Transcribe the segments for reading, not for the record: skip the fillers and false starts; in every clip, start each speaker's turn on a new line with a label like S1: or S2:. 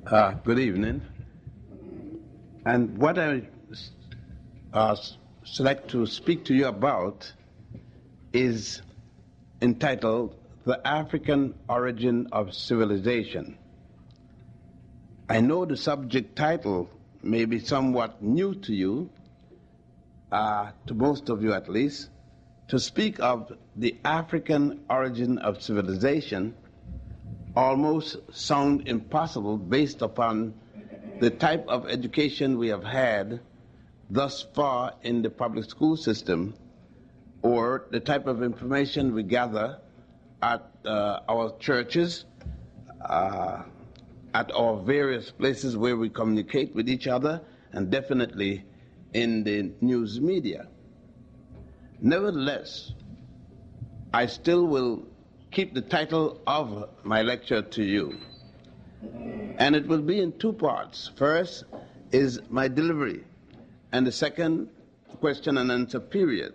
S1: Good evening. And what I select to speak to you about is entitled The African Origin of Civilization. I know the subject title may be somewhat new to you, to most of you at least. To speak of the African origin of civilization almost sound impossible based upon the type of education we have had thus far in the public school system, or the type of information we gather at our churches, at our various places where we communicate with each other, and definitely in the news media. Nevertheless, I still will keep the title of my lecture to you. And it will be in two parts. First is my delivery, and the second, question and answer period.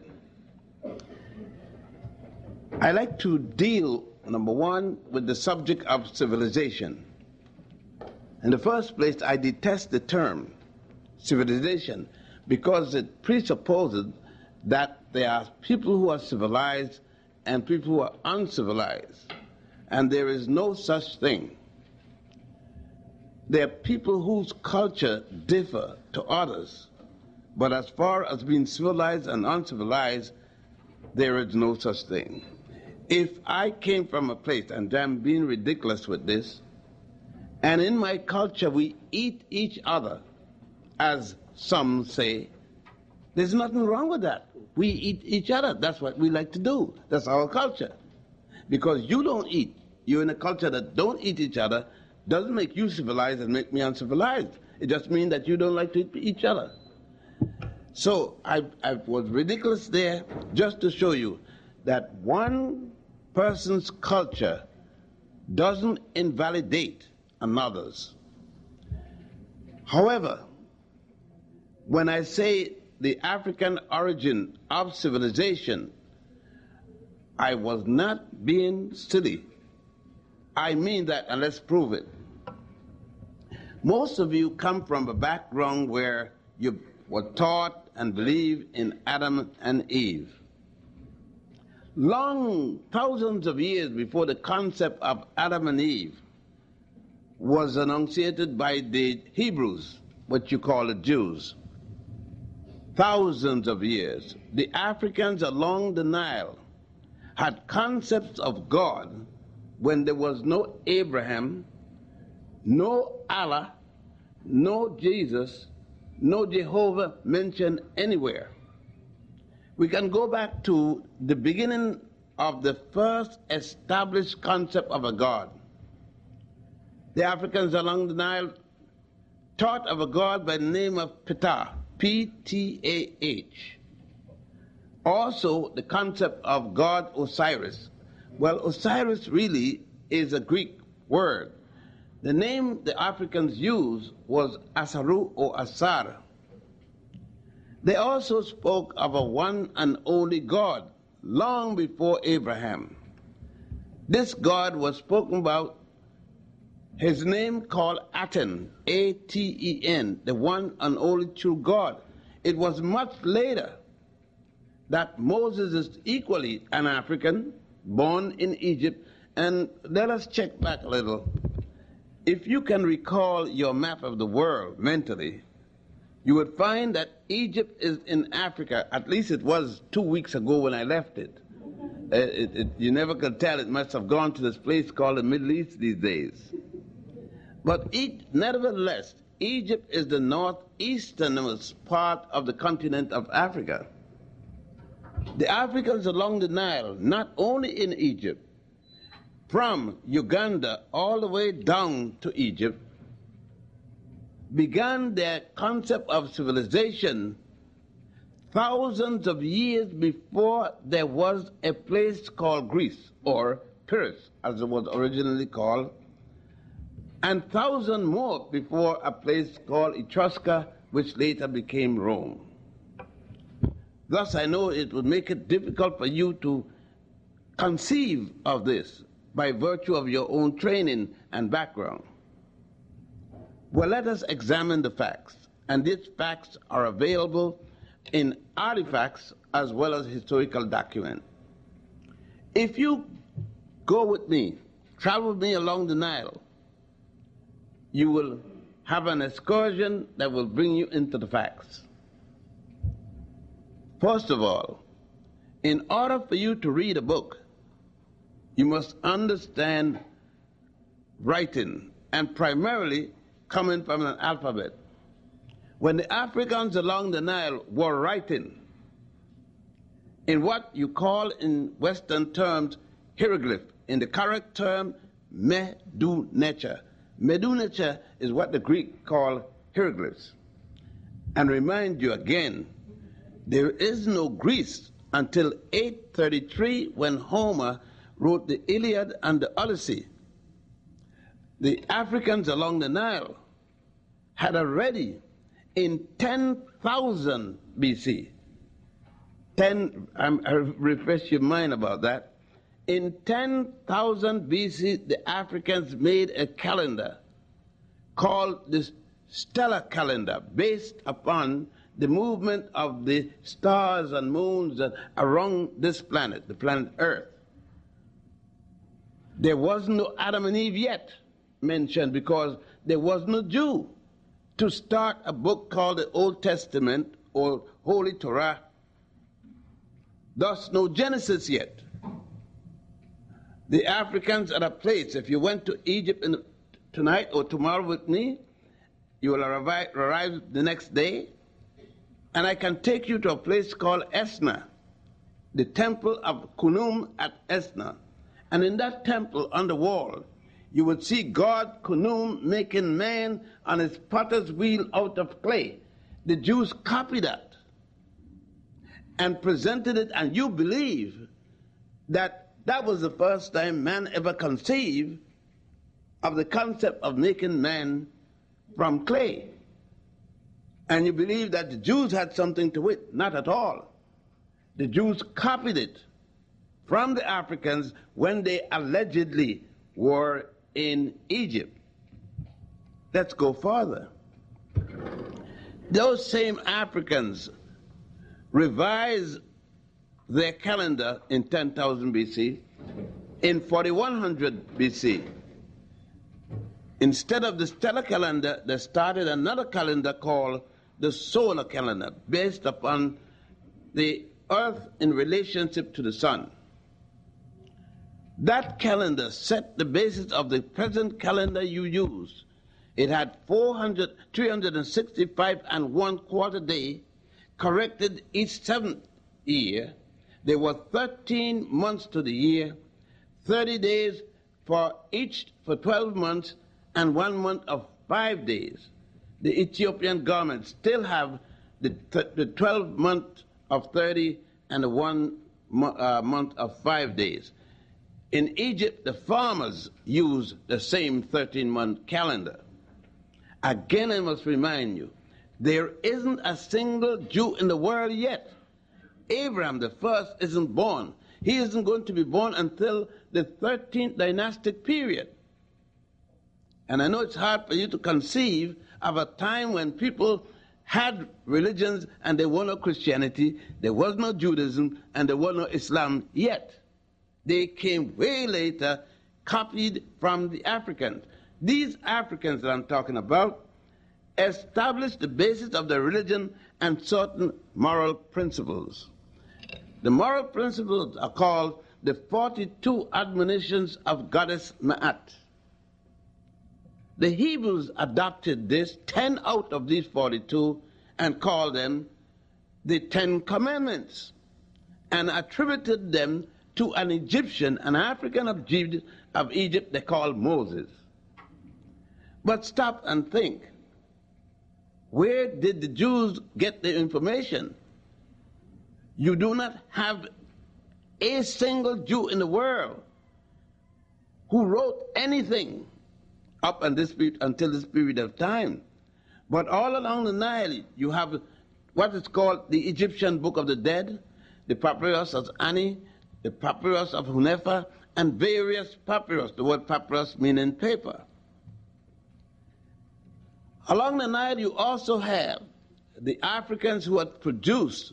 S1: I like to deal, number one, with the subject of civilization. In the first place, I detest the term civilization because it presupposes that there are people who are civilized and people who are uncivilized, and there is no such thing. There are people whose culture differ to others, but as far as being civilized and uncivilized, there is no such thing. If I came from a place, and I'm being ridiculous with this, and in my culture we eat each other, as some say, there's nothing wrong with that. We eat each other. That's what we like to do. That's our culture. Because you don't eat, you're in a culture that don't eat each other, doesn't make you civilized and make me uncivilized. It just means that you don't like to eat each other. So I was ridiculous there just to show you that one person's culture doesn't invalidate another's. However, when I say the African origin of civilization, I was not being silly. I mean that, and let's prove it. Most of you come from a background where you were taught and believed in Adam and Eve. Long, thousands of years before the concept of Adam and Eve was enunciated by the Hebrews, what you call the Jews. Thousands of years, the Africans along the Nile had concepts of God when there was no Abraham, no Allah, no Jesus, no Jehovah mentioned anywhere. We can go back to the beginning of the first established concept of a God. The Africans along the Nile taught of a God by the name of Ptah, P-T-A-H. Also, the concept of God Osiris. Well, Osiris really is a Greek word. The name the Africans used was Asaru or Asar. They also spoke of a one and only God long before Abraham. This God was spoken about, his name called Aton, A-T-E-N, the one and only true God. It was much later that Moses is equally an African, born in Egypt. And let us check back a little. If you can recall your map of the world mentally, you would find that Egypt is in Africa. At least it was 2 weeks ago when I left it. You never could tell. It must have gone to this place called the Middle East these days. But nevertheless, Egypt is the northeasternmost part of the continent of Africa. The Africans along the Nile, not only in Egypt, from Uganda all the way down to Egypt, began their concept of civilization thousands of years before there was a place called Greece, or Pyrrhus, as it was originally called, and thousands more before a place called Etrusca, which later became Rome. Thus, I know it would make it difficult for you to conceive of this by virtue of your own training and background. Well, let us examine the facts. And these facts are available in artifacts as well as historical documents. If you go with me, travel with me along the Nile, you will have an excursion that will bring you into the facts. First of all, in order for you to read a book, you must understand writing, and primarily coming from an alphabet. When the Africans along the Nile were writing in what you call in Western terms hieroglyph, in the correct term medunecha. Medunecha is what the Greek call hieroglyphs. And remind you again, there is no Greece until 833 when Homer wrote the Iliad and the Odyssey. The Africans along the Nile had already in 10,000 BC, I refresh your mind about that. In 10,000 BC, the Africans made a calendar called the stellar calendar, based upon the movement of the stars and moons around this planet, the planet Earth. There was no Adam and Eve yet mentioned because there was no Jew to start a book called the Old Testament or Holy Torah. Thus, no Genesis yet. The Africans at a place, if you went to Egypt tonight or tomorrow with me, you will arrive the next day, and I can take you to a place called Esna, the temple of Khnum at Esna. And in that temple on the wall, you would see God Khnum making man on his potter's wheel out of clay. The Jews copied that and presented it, and you believe that that was the first time man ever conceived of the concept of making man from clay. And you believe that the Jews had something to it. Not at all. The Jews copied it from the Africans when they allegedly were in Egypt. Let's go further. Those same Africans revised their calendar in 10,000 BC. In 4100 BC, instead of the stellar calendar, they started another calendar called the solar calendar, based upon the Earth in relationship to the sun. That calendar set the basis of the present calendar you use. It had 365 and 1/4 day, corrected each 7th year. There were 13 months to the year, 30 days for 12 months, and 1 month of 5 days. The Ethiopian government still have the 12 month of 30 and the 1 month of 5 days. In Egypt, the farmers use the same 13-month calendar. Again, I must remind you, there isn't a single Jew in the world yet. Abraham the first isn't born. He isn't going to be born until the 13th dynastic period. And I know it's hard for you to conceive of a time when people had religions and there was no Christianity, there was no Judaism, and there was no Islam yet. They came way later, copied from the Africans. These Africans that I'm talking about established the basis of their religion and certain moral principles. The moral principles are called the 42 Admonitions of Goddess Ma'at. The Hebrews adopted this, 10 out of these 42, and called them the 10 Commandments, and attributed them to an Egyptian, an African of Egypt they called Moses. But stop and think. Where did the Jews get the information? You do not have a single Jew in the world who wrote anything up until this period of time. But all along the Nile, you have what is called the Egyptian Book of the Dead, the Papyrus of Ani, the Papyrus of Hunefa, and various papyrus, the word papyrus meaning paper. Along the Nile, you also have the Africans who had produced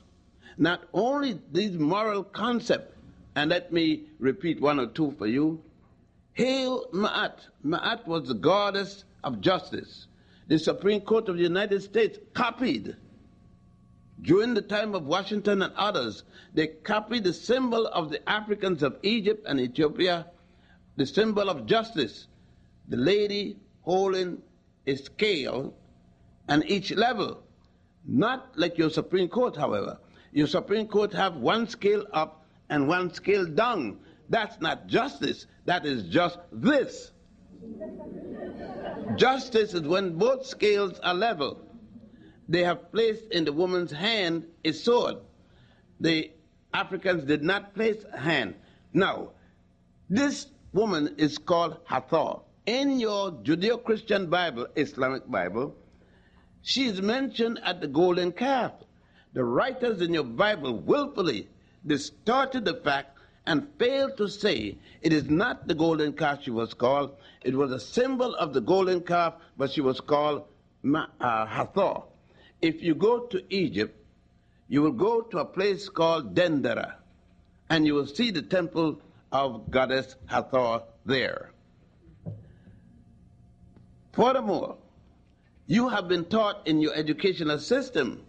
S1: not only these moral concepts, and let me repeat one or two for you. Hail Ma'at. Ma'at was the goddess of justice. The Supreme Court of the United States copied, during the time of Washington and others, they copied the symbol of the Africans of Egypt and Ethiopia, the symbol of justice, the lady holding a scale and each level. Not like your Supreme Court, however. Your Supreme Court have one scale up and one scale down. That's not justice. That is just this. Justice is when both scales are level. They have placed in the woman's hand a sword. The Africans did not place a hand. Now, this woman is called Hathor. In your Judeo-Christian Bible, Islamic Bible, she is mentioned at the golden calf. The writers in your Bible willfully distorted the fact and failed to say it is not the golden calf she was called. It was a symbol of the golden calf, but she was called Hathor. If you go to Egypt, you will go to a place called Dendera, and you will see the temple of goddess Hathor there. Furthermore, you have been taught in your educational system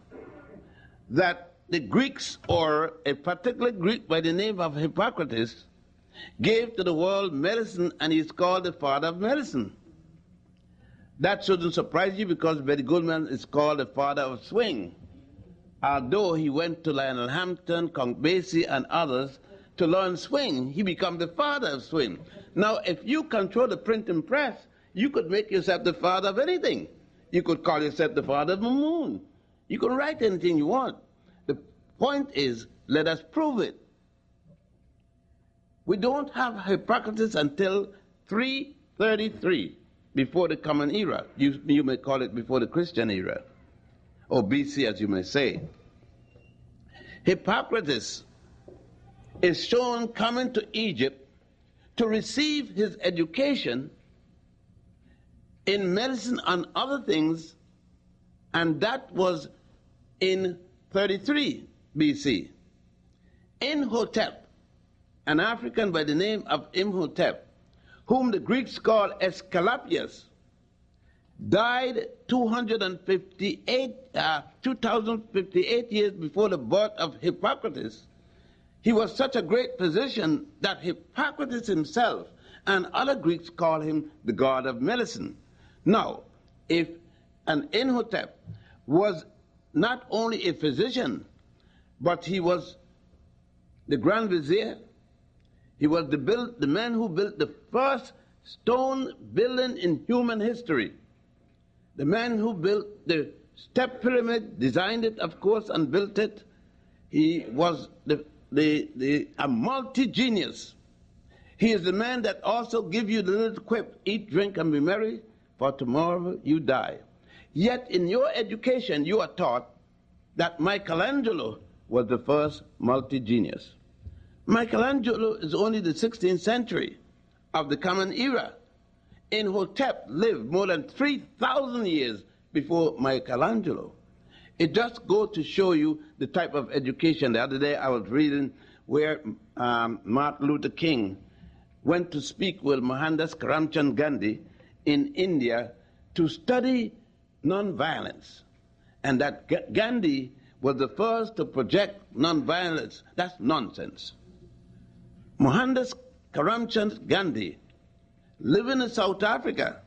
S1: that the Greeks, or a particular Greek by the name of Hippocrates, gave to the world medicine, and he's called the father of medicine. That shouldn't surprise you, because Betty Goodman is called the father of swing. Although he went to Lionel Hampton, Count Basie, and others to learn swing, he became the father of swing. Now, if you control the printing press, you could make yourself the father of anything. You could call yourself the father of the moon. You can write anything you want. The point is, let us prove it. We don't have Hippocrates until 333. Before the Common Era. You may call it before the Christian era, or BC, as you may say. Hippocrates is shown coming to Egypt to receive his education in medicine and other things, and that was in 33 BC. Imhotep, an African by the name of Imhotep, whom the Greeks call Esculapius, died 2058 years before the birth of Hippocrates. He was such a great physician that Hippocrates himself and other Greeks call him the god of medicine. Now, if an Imhotep was not only a physician, but he was the Grand Vizier, he was the man who built the first stone building in human history. The man who built the step pyramid, designed it, of course, and built it. He was a multi-genius. He is the man that also gives you the little quip, eat, drink, and be merry, for tomorrow you die. Yet in your education, you are taught that Michelangelo was the first multi-genius. Michelangelo is only the 16th century of the Common Era. Imhotep lived more than 3,000 years before Michelangelo. It just goes to show you the type of education. The other day I was reading where Martin Luther King went to speak with Mohandas Karamchand Gandhi in India to study nonviolence, and that Gandhi was the first to project nonviolence. That's nonsense. Mohandas Karamchand Gandhi, living in South Africa,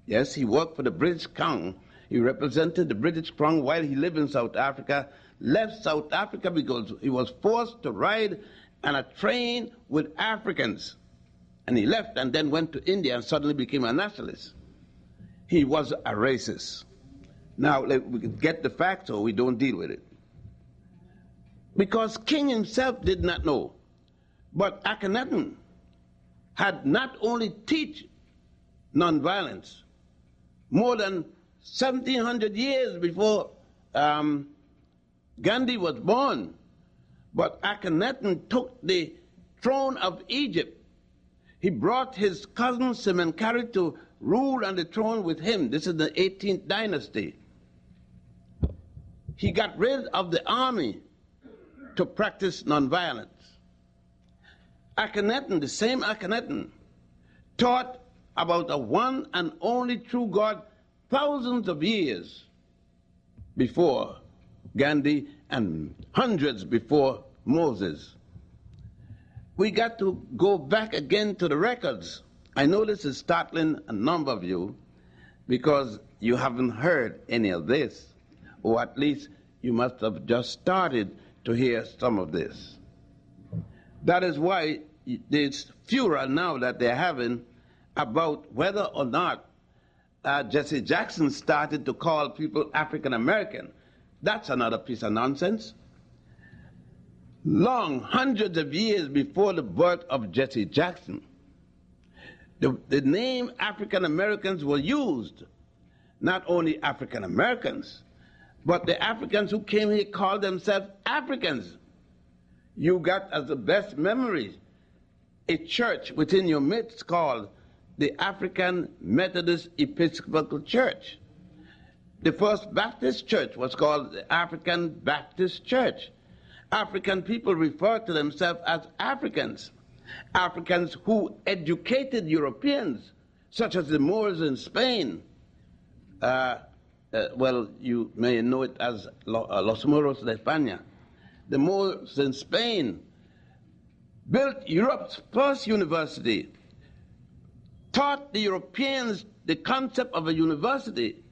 S1: yes, he worked for the British Crown. He represented the British Crown while he lived in South Africa, left South Africa because he was forced to ride on a train with Africans. And he left and then went to India and suddenly became a nationalist. He was a racist. Now, we can get the facts or we don't deal with it. Because King himself did not know. But Akhenaten had not only teach nonviolence more than 1,700 years before Gandhi was born, but Akhenaten took the throne of Egypt. He brought his cousin Semenkhare to ruled on the throne with him. This is the 18th dynasty. He got rid of the army to practice nonviolence. Akhenaten, the same Akhenaten, taught about a one and only true God thousands of years before Gandhi and hundreds before Moses. We got to go back again to the records. I know this is startling a number of you because you haven't heard any of this, or at least you must have just started to hear some of this. That is why this furor now that they're having about whether or not Jesse Jackson started to call people African American. That's another piece of nonsense. Long, hundreds of years before the birth of Jesse Jackson, the name African Americans were used. Not only African Americans, but the Africans who came here called themselves Africans. You got, as the best memory, a church within your midst called the African Methodist Episcopal Church. The first Baptist church was called the African Baptist Church. African people refer to themselves as Africans. Africans who educated Europeans, such as the Moors in Spain. Well, you may know it as Los Moros de España. The Moors in Spain built Europe's first university, taught the Europeans the concept of a university.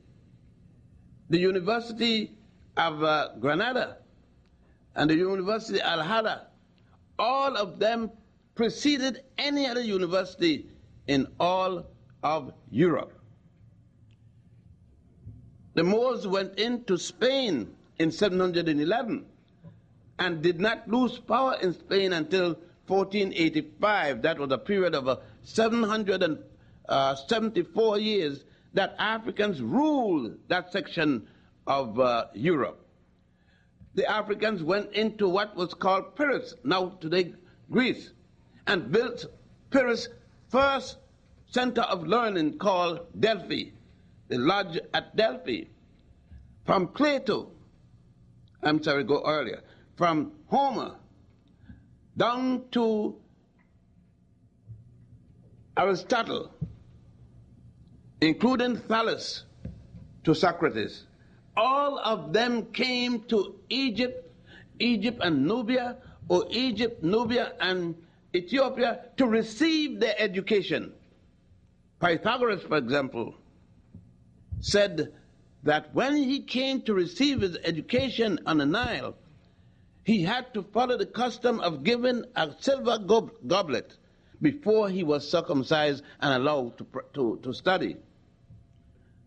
S1: The University of Granada and the University Al-Hada, all of them preceded any other university in all of Europe. The Moors went into Spain in 711 and did not lose power in Spain until 1485. That was a period of 774 years that Africans ruled that section of Europe. The Africans went into what was called Pyrrhus, now today Greece, and built Pyrrhus' first center of learning called Delphi, the lodge at Delphi. From Plato, go earlier, from Homer down to Aristotle, including Thales to Socrates, all of them came to Egypt and Nubia, or Egypt, Nubia, and Ethiopia to receive their education. Pythagoras, for example, said that when he came to receive his education on the Nile, he had to follow the custom of giving a silver goblet before he was circumcised and allowed to study.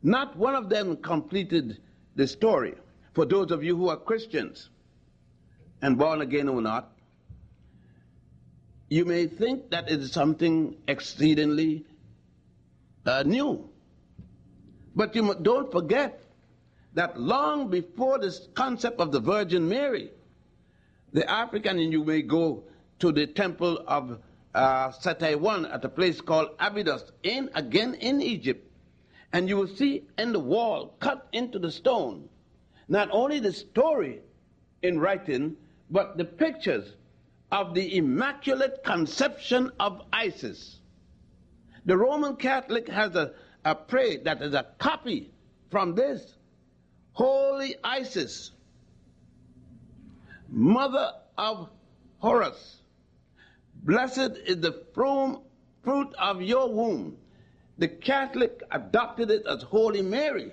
S1: Not one of them completed the story. For those of you who are Christians and born again or not, you may think that it is something exceedingly new. But you don't forget that long before this concept of the Virgin Mary, the African, and you may go to the temple of Sataywan at a place called Abydos, again in Egypt, and you will see in the wall, cut into the stone, not only the story in writing, but the pictures of the Immaculate Conception of Isis. The Roman Catholic has a prayer that is a copy from this. Holy Isis, Mother of Horus, blessed is the fruit of your womb. The Catholic adopted it as Holy Mary,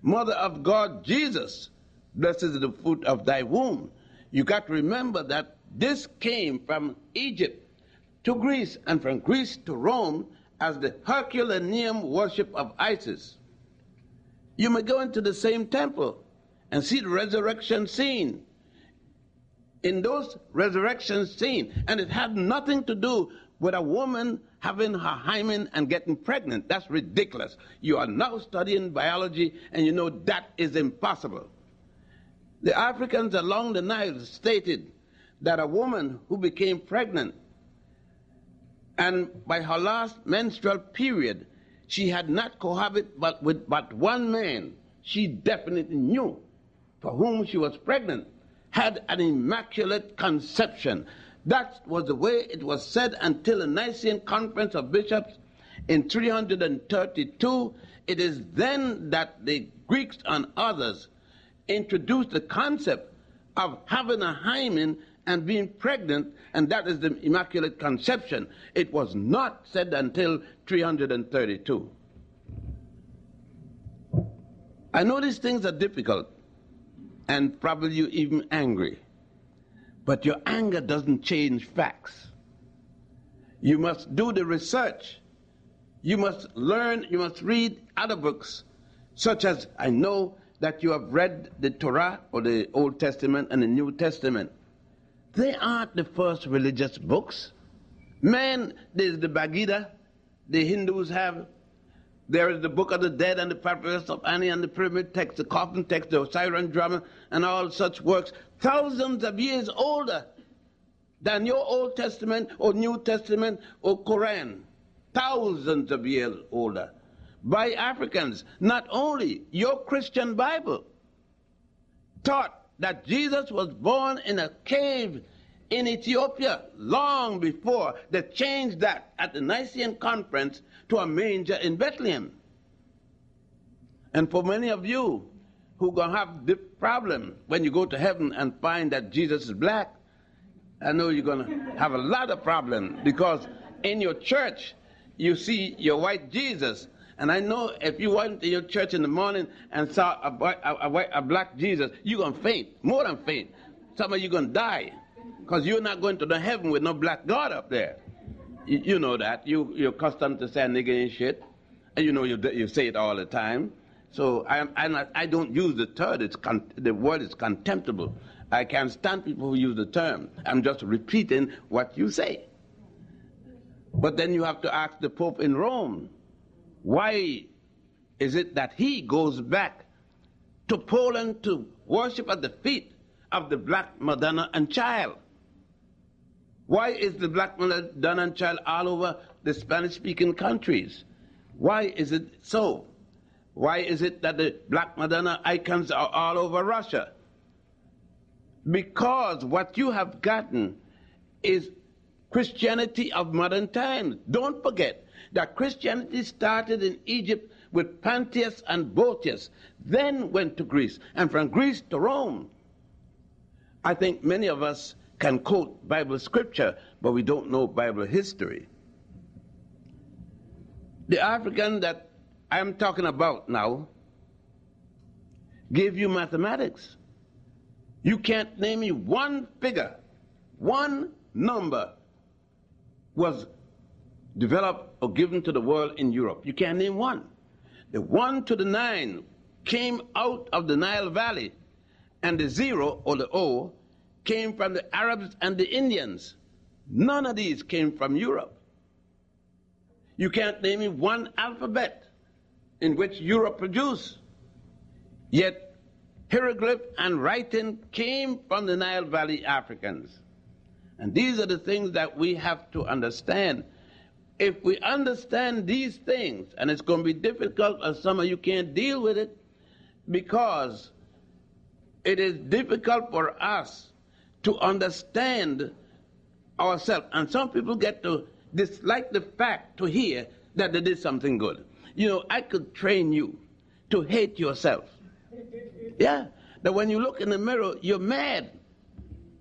S1: Mother of God Jesus, blessed is the fruit of thy womb. You got to remember that this came from Egypt to Greece, and from Greece to Rome as the Herculaneum worship of Isis. You may go into the same temple and see the resurrection scene. In those resurrection scenes, and it had nothing to do with a woman having her hymen and getting pregnant. That's ridiculous. You are now studying biology and you know that is impossible. The Africans along the Nile stated that a woman who became pregnant and by her last menstrual period she had not cohabited with but one man she definitely knew, for whom she was pregnant, had an immaculate conception. That was the way it was said until the Nicene Conference of Bishops in 332. It is then that the Greeks and others introduced the concept of having a hymen and being pregnant, and that is the Immaculate Conception. It was not said until 332. I know these things are difficult, and probably you're even angry, but your anger doesn't change facts. You must do the research. You must learn, you must read other books, such as, I know that you have read the Torah, or the Old Testament and the New Testament. They aren't the first religious books. Man, there's the Bhagavad Gita, the Hindus have. There is the Book of the Dead and the Papyrus of Ani and the Pyramid Text, the Coffin Text, the Osiris Drama, and all such works, thousands of years older than your Old Testament or New Testament or Quran. Thousands of years older. By Africans. Not only your Christian Bible taught that Jesus was born in a cave in Ethiopia long before they changed that at the Nicene Conference to a manger in Bethlehem. And for many of you who are going to have the problem when you go to heaven and find that Jesus is black, I know you're going to have a lot of problems, because in your church you see your white Jesus. And I know if you went to your church in the morning and saw a black Jesus, you're going to faint, more than faint. Some of you going to die, because you're not going to the heaven with no black God up there. You know that. You're accustomed to say nigga and shit, and you know you say it all the time. So I don't use the term. The word is contemptible. I can't stand people who use the term. I'm just repeating what you say. But then you have to ask the Pope in Rome, why is it that he goes back to Poland to worship at the feet of the Black Madonna and Child? Why is the Black Madonna and Child all over the Spanish-speaking countries? Why is it so? Why is it that the Black Madonna icons are all over Russia? Because what you have gotten is Christianity of modern times. Don't forget that Christianity started in Egypt with Pantheus and Boetius, then went to Greece, and from Greece to Rome. I think many of us can quote Bible scripture, but we don't know Bible history. The African that I'm talking about now gave you mathematics. You can't name me one figure, one number was developed or given to the world in Europe. You can't name one. The 1 to the 9 came out of the Nile Valley, and the 0 or the O came from the Arabs and the Indians. None of these came from Europe. You can't name me one alphabet in which Europe produced. Yet hieroglyph and writing came from the Nile Valley Africans. And these are the things that we have to understand. If we understand these things, and it's going to be difficult, or some of you can't deal with it, because it is difficult for us to understand ourselves. And some people get to dislike the fact to hear that they did something good. You know, I could train you to hate yourself. Yeah, that when you look in the mirror, you're mad.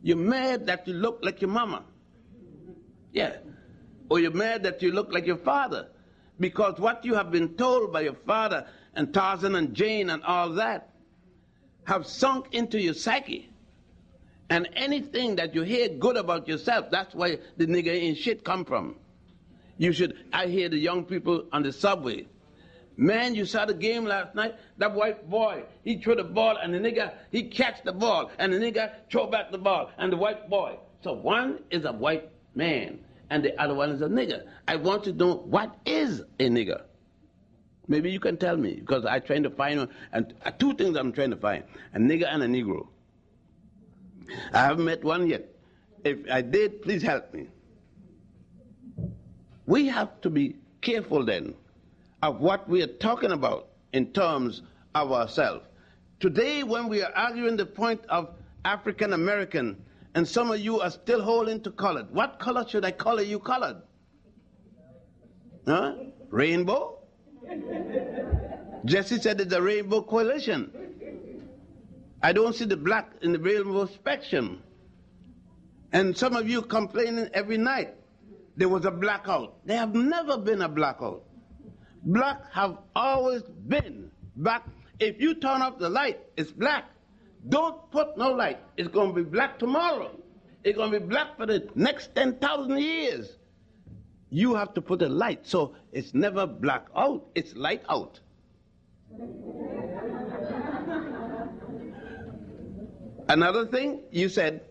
S1: You're mad that you look like your mama. Yeah. Or you're mad that you look like your father. Because what you have been told by your father and Tarzan and Jane and all that have sunk into your psyche. And anything that you hear good about yourself, that's where the nigger ain't shit come from. I hear the young people on the subway. Man, you saw the game last night? That white boy, he threw the ball, and the nigger, he catch the ball, and the nigger throw back the ball, and the white boy. So one is a white man, and the other one is a nigger. I want to know, what is a nigger? Maybe you can tell me, because I'm trying to find one, and two things I'm trying to find, a nigger and a negro. I haven't met one yet. If I did, please help me. We have to be careful then of what we are talking about in terms of ourselves. Today, when we are arguing the point of African American, and some of you are still holding to colored, what color should I color you colored? Huh? Rainbow? Jesse said it's a rainbow coalition. I don't see the black in the rainbow spectrum. And some of you complaining every night there was a blackout. There have never been a blackout. Black have always been black. If you turn off the light, it's black. Don't put no light. It's going to be black tomorrow. It's going to be black for the next 10,000 years. You have to put a light. So it's never black out, it's light out. Another thing, you said,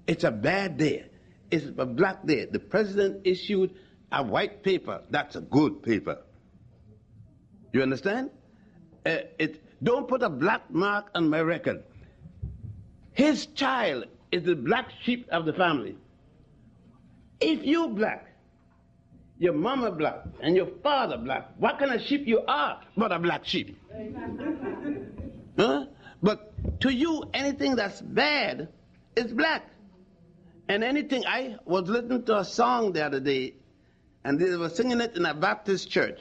S1: it's a bad day. It's a black day. The president issued a white paper. That's a good paper. You understand? Don't put a black mark on my record. His child is the black sheep of the family. If you black, your mama black, and your father black, what kind of sheep you are but a black sheep? Huh? But to you, anything that's bad is black. And anything, I was listening to a song the other day, and they were singing it in a Baptist church.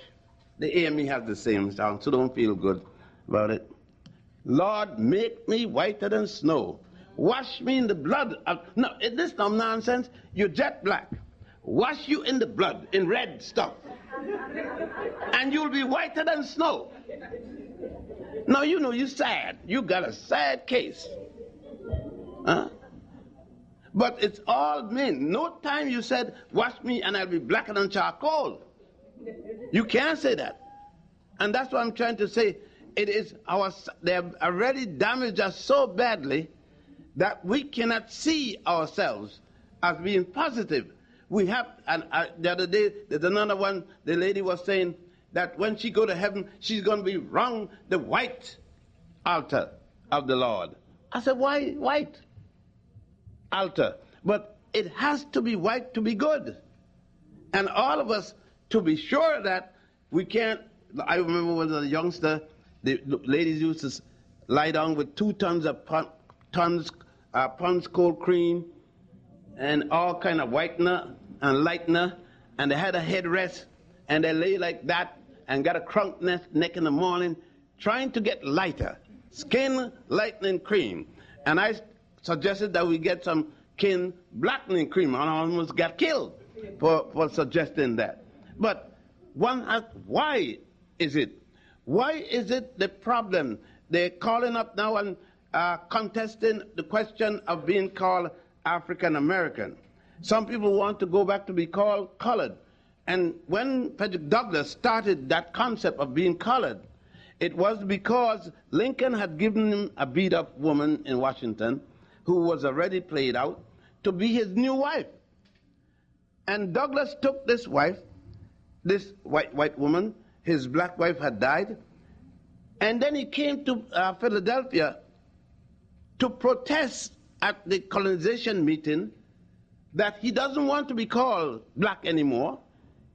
S1: The AME has the same song, so don't feel good about it. Lord, make me whiter than snow. Wash me in the blood of... No, this is no nonsense. You're jet black. Wash you in the blood, in red stuff. And you'll be whiter than snow. Now, you know, you're sad. You got a sad case. Huh? But it's all men. No time you said, wash me and I'll be blacker than charcoal. You can't say that. And that's what I'm trying to say. It is they have already damaged us so badly that we cannot see ourselves as being positive. We have, and the other day, there's another one, the lady was saying that when she go to heaven, she's going to be wrong the white altar of the Lord. I said, why white altar? But it has to be white to be good. And all of us, to be sure that we can't, I remember when I was a youngster, the ladies used to lie down with 2 tons of Pond's cold cream and all kind of whitener and lightener, and they had a headrest, and they lay like that and got a crunk neck in the morning trying to get lighter, skin lightening cream. And I suggested that we get some skin blackening cream, and I almost got killed for suggesting that. But one asks, why is it? Why is it the problem? They're calling up now and contesting the question of being called African American. Some people want to go back to be called colored. And when Frederick Douglass started that concept of being colored, it was because Lincoln had given him a beat-up woman in Washington who was already played out to be his new wife. And Douglass took this wife, this white woman, his black wife had died, and then he came to Philadelphia to protest at the colonization meeting that he doesn't want to be called black anymore.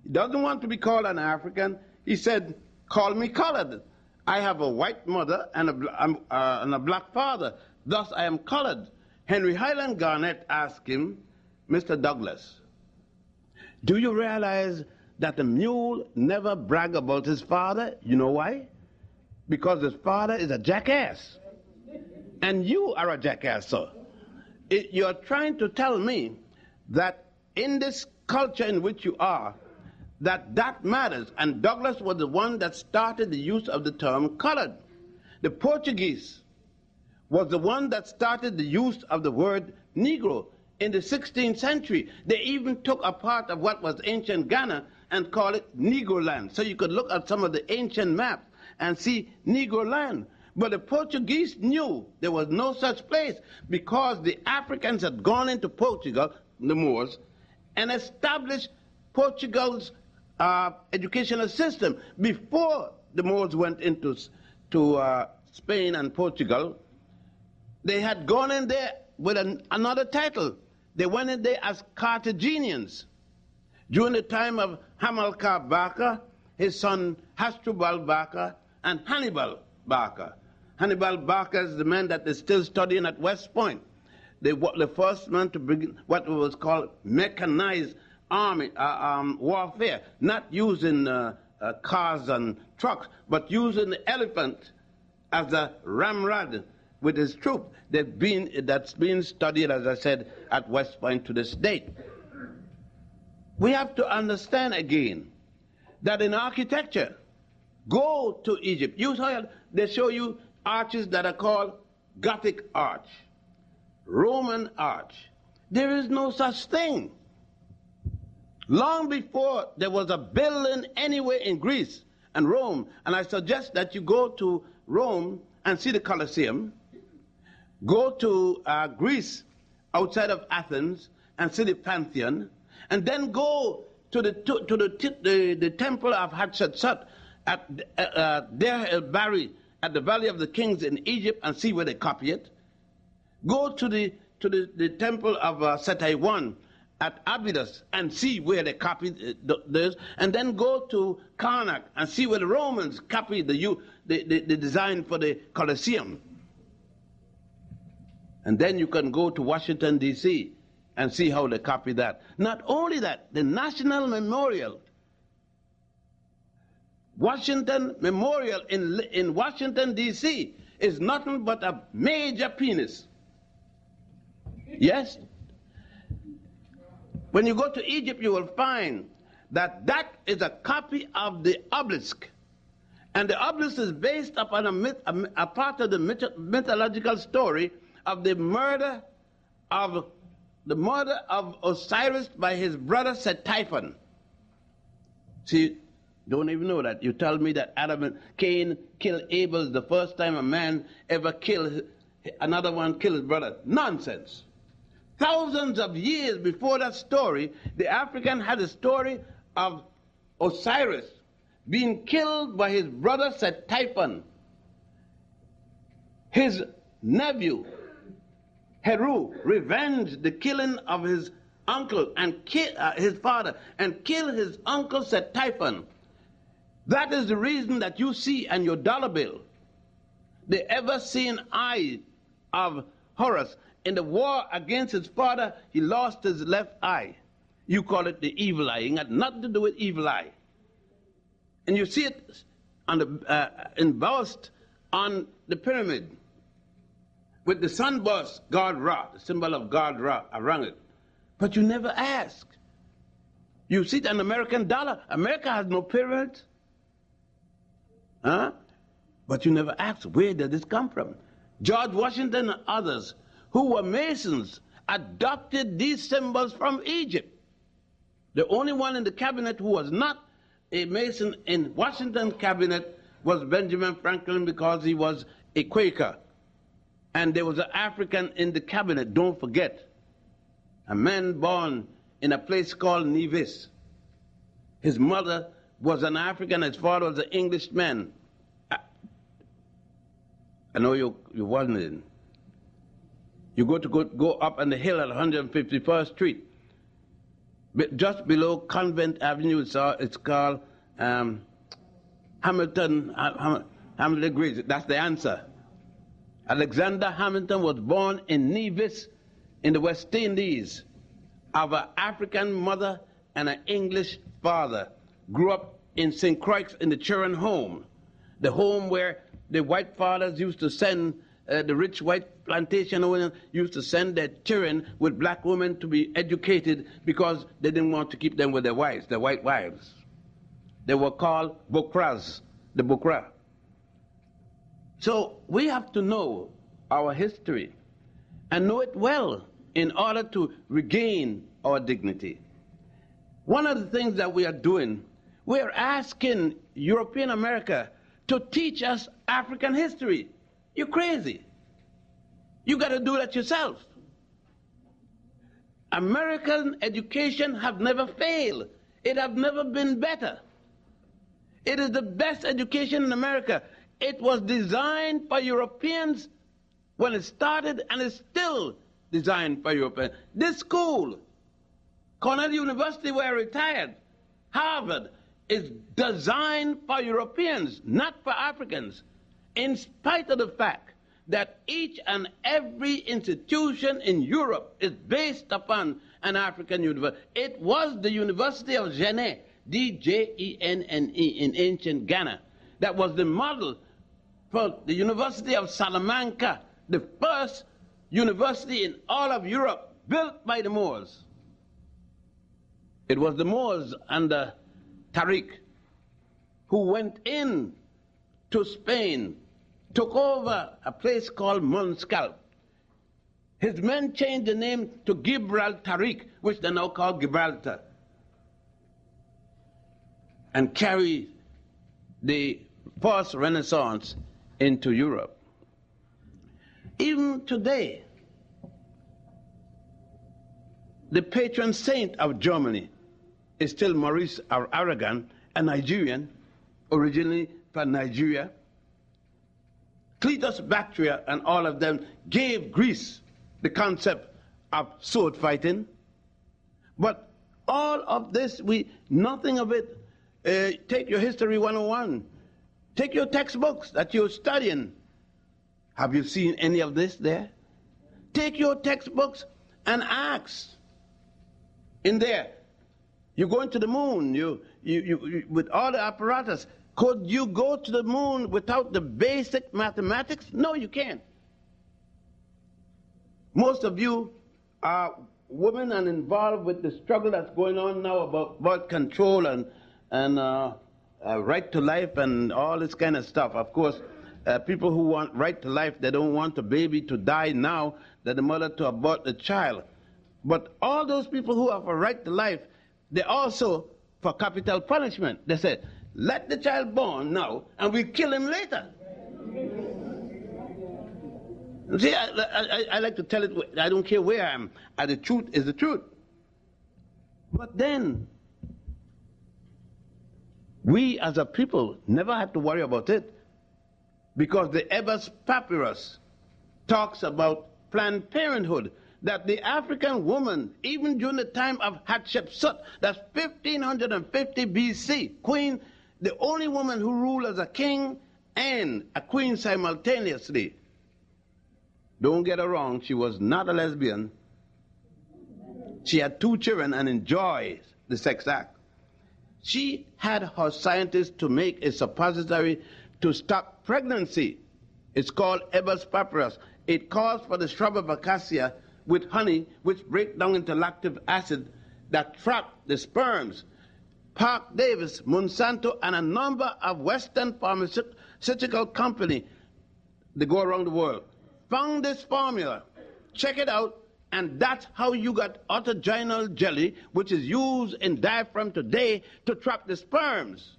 S1: He doesn't want to be called an African. He said, call me colored. I have a white mother and a black father. Thus I am colored. Henry Highland Garnet asked him, Mr. Douglass, do you realize that the mule never brag about his father? You know why? Because his father is a jackass. And you are a jackass, sir. You're trying to tell me that in this culture in which you are, that matters. And Douglass was the one that started the use of the term colored. The Portuguese was the one that started the use of the word Negro in the 16th century. They even took a part of what was ancient Ghana and called it Negro land. So you could look at some of the ancient maps and see Negro land. But the Portuguese knew there was no such place because the Africans had gone into Portugal, the Moors, and established Portugal's educational system. Before the Moors went into Spain and Portugal, they had gone in there with another title. They went in there as Carthaginians. During the time of Hamilcar Barca, his son Hasdrubal Barca and Hannibal Barca. Hannibal Barca is the man that is still studying at West Point. The first man to begin what was called mechanized army warfare, not using cars and trucks, but using the elephant as a ramrod with his troop. That's been studied, as I said, at West Point to this date. We have to understand again that in architecture, go to Egypt. They show you arches that are called Gothic arch, Roman arch. There is no such thing. Long before there was a building anywhere in Greece and Rome, and I suggest that you go to Rome and see the Colosseum, go to Greece outside of Athens and see the Pantheon, and then go to the temple of Hatshepsut at Deir el-Bahari at the Valley of the Kings in Egypt and see where they copy it. Go to the temple of Set-I-One at Abydos and see where they copied this, and then go to Karnak and see where the Romans copied the design for the Colosseum. And then you can go to Washington, D.C. and see how they copy that. Not only that, the National Memorial, Washington Memorial in Washington, D.C. is nothing but a major penis. Yes? When you go to Egypt, you will find that that is a copy of the obelisk. And the obelisk is based upon a part of the mythological story of the murder of Osiris by his brother Set-Typhon. See, don't even know that. You tell me that Adam and Cain killed Abel the first time a man ever killed another one, killed his brother. Nonsense. Thousands of years before that story, the African had a story of Osiris being killed by his brother Set-Typhon. His nephew, Heru, revenged the killing of his uncle and his father, and killed his uncle Set-Typhon. That is the reason that you see on your dollar bill the ever-seen eye of Horus. In the war against his father, he lost his left eye. You call it the evil eye. It had nothing to do with evil eye. And you see it on embossed on the pyramid with the sunburst, God Ra, the symbol of God Ra around it. But you never ask. You see an American dollar. America has no pyramid. Huh? But you never ask, where did this come from? George Washington and others who were Masons adopted these symbols from Egypt. The only one in the cabinet who was not a Mason in Washington cabinet was Benjamin Franklin, because he was a Quaker. And there was an African in the cabinet, don't forget. A man born in a place called Nevis. His mother was an African, his father was an Englishman. I know you wasn't in. You go up on the hill at 151st Street. Just below Convent Avenue, it's called Hamilton Grace. That's the answer. Alexander Hamilton was born in Nevis in the West Indies of an African mother and an English father. Grew up in St. Croix in the Children home, the home where the white fathers used to send the rich white plantation owners used to send their children with black women to be educated because they didn't want to keep them with their wives, their white wives. They were called Bokras, the Bokra. So we have to know our history and know it well in order to regain our dignity. One of the things that we are doing, we are asking European America to teach us African history. You're crazy. You got to do that yourself. American education have never failed. It have never been better. It is the best education in America. It was designed for Europeans when it started, and it's still designed for Europeans. This school, Cornell University, where I retired, Harvard, is designed for Europeans, not for Africans, in spite of the fact that each and every institution in Europe is based upon an African university. It was the University of Jenne, D-J-E-N-N-E, in ancient Ghana, that was the model for the University of Salamanca, the first university in all of Europe built by the Moors. It was the Moors under Tariq who went in to Spain, took over a place called Monscal. His men changed the name to Gibraltaric, which they now call Gibraltar, and carried the first Renaissance into Europe. Even today, the patron saint of Germany is still Maurice Aragon, a Nigerian, originally from Nigeria. Cletus Bactria and all of them gave Greece the concept of sword fighting. But all of this, nothing of it, take your History 101, take your textbooks that you're studying. Have you seen any of this there? Take your textbooks and ask. In there, you're going to the moon, you with all the apparatus. Could you go to the moon without the basic mathematics? No, you can't. Most of you are women and involved with the struggle that's going on now about birth control and right to life and all this kind of stuff. Of course, people who want right to life, they don't want the baby to die now, that the mother to abort the child. But all those people who are for right to life, they're also for capital punishment. They said, let the child born now, and we kill him later. See, I like to tell it, I don't care where I am. The truth is the truth. But then, we as a people never had to worry about it, because the Ebers Papyrus talks about Planned Parenthood, that the African woman, even during the time of Hatshepsut, that's 1550 BC, queen, the only woman who ruled as a king and a queen simultaneously. Don't get her wrong, she was not a lesbian. She had 2 children and enjoyed the sex act. She had her scientists to make a suppository to stop pregnancy. It's called Ebers Papyrus. It calls for the shrub of acacia with honey, which break down into lactic acid that trap the sperms. Park Davis, Monsanto, and a number of Western pharmaceutical companies, they go around the world, found this formula. Check it out, and that's how you got autogenal jelly, which is used in diaphragm today to trap the sperms.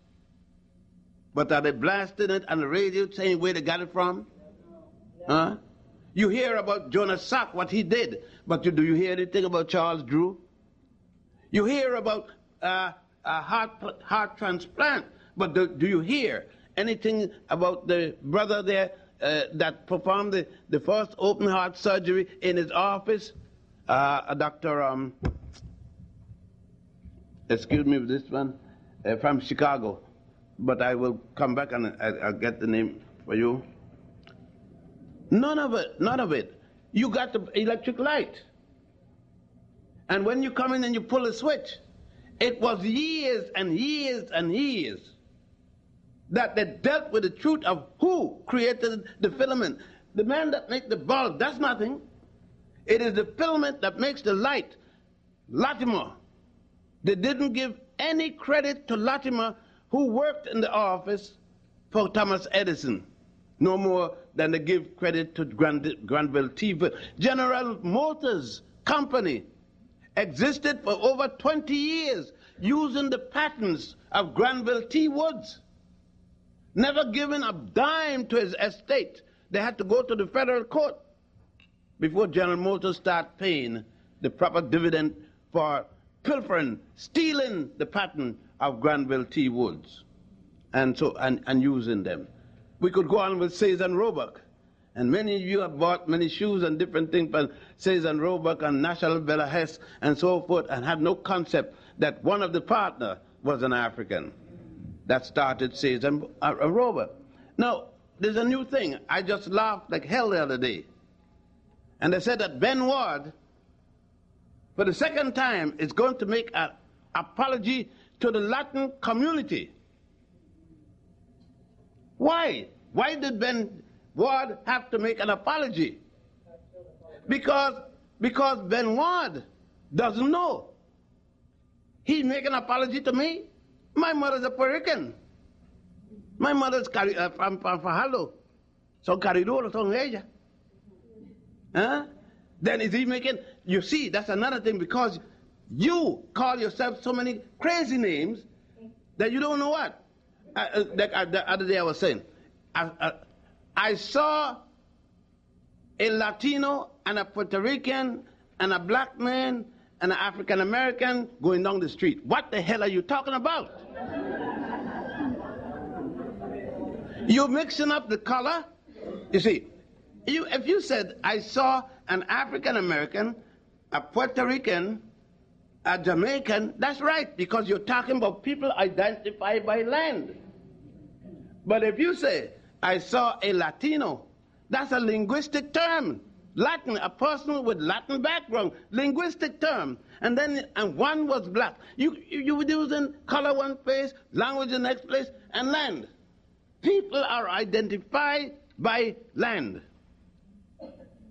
S1: But are they blasting it on the radio saying where they got it from? Huh? You hear about Jonas Salk, what he did, but do you hear anything about Charles Drew? You hear about a heart transplant, but do you hear anything about the brother there that performed the first open heart surgery in his office? A doctor, excuse me, this one, from Chicago, but I will come back and I'll get the name for you. None of it. You got the electric light. And when you come in and you pull a switch, it was years and years and years that they dealt with the truth of who created the filament. The man that makes the bulb, that's nothing. It is the filament that makes the light. Latimer. They didn't give any credit to Latimer, who worked in the office for Thomas Edison, no more than they give credit to Granville T. General Motors Company existed for over 20 years using the patents of Granville T. Woods, never given a dime to his estate. They had to go to the federal court before General Motors started paying the proper dividend for pilfering, stealing the patent of Granville T. Woods and using them. We could go on with Sayers and Roebuck, and many of you have bought many shoes and different things from Sayers and Roebuck and National Bella Hess and so forth, and had no concept that one of the partners was an African. that started Sage and Rover. Now, there's a new thing. I just laughed like hell the other day. And they said that Ben Ward, for the second time, is going to make an apology to the Latin community. Why? Why did Ben Ward have to make an apology? Because Ben Ward doesn't know. He make an apology to me. My mother's a Puerto Rican. My mother's from Fajardo. So Caridoro, son ella. Huh? Then is he making, you see, that's another thing, because you call yourself so many crazy names that you don't know what. The other day I was saying, I saw a Latino and a Puerto Rican and a black man and an African American going down the street. What the hell are you talking about? You're mixing up the color. You see, if you said, I saw an African American, a Puerto Rican, a Jamaican, that's right, because you're talking about people identified by land. But if you say, I saw a Latino, that's a linguistic term. Latin, a person with Latin background, linguistic term. And one was black. You were using color one place, language the next place, and land. People are identified by land.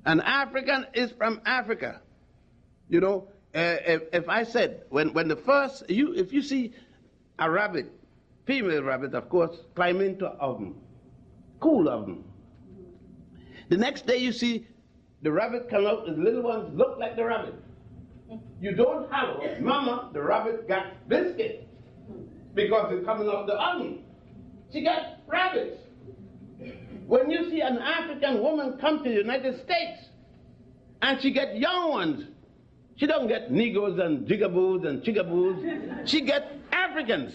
S1: An African is from Africa. You know, if I said, when the first, if you see a rabbit, female rabbit, of course, climb into an oven, cool oven. The next day you see the rabbit come out, the little ones look like the rabbit. You don't have mama, the rabbit got biscuit because it's coming out of the oven. She got rabbits. When you see an African woman come to the United States and she get young ones, she don't get Negroes and jigaboos and chigaboos. She get Africans.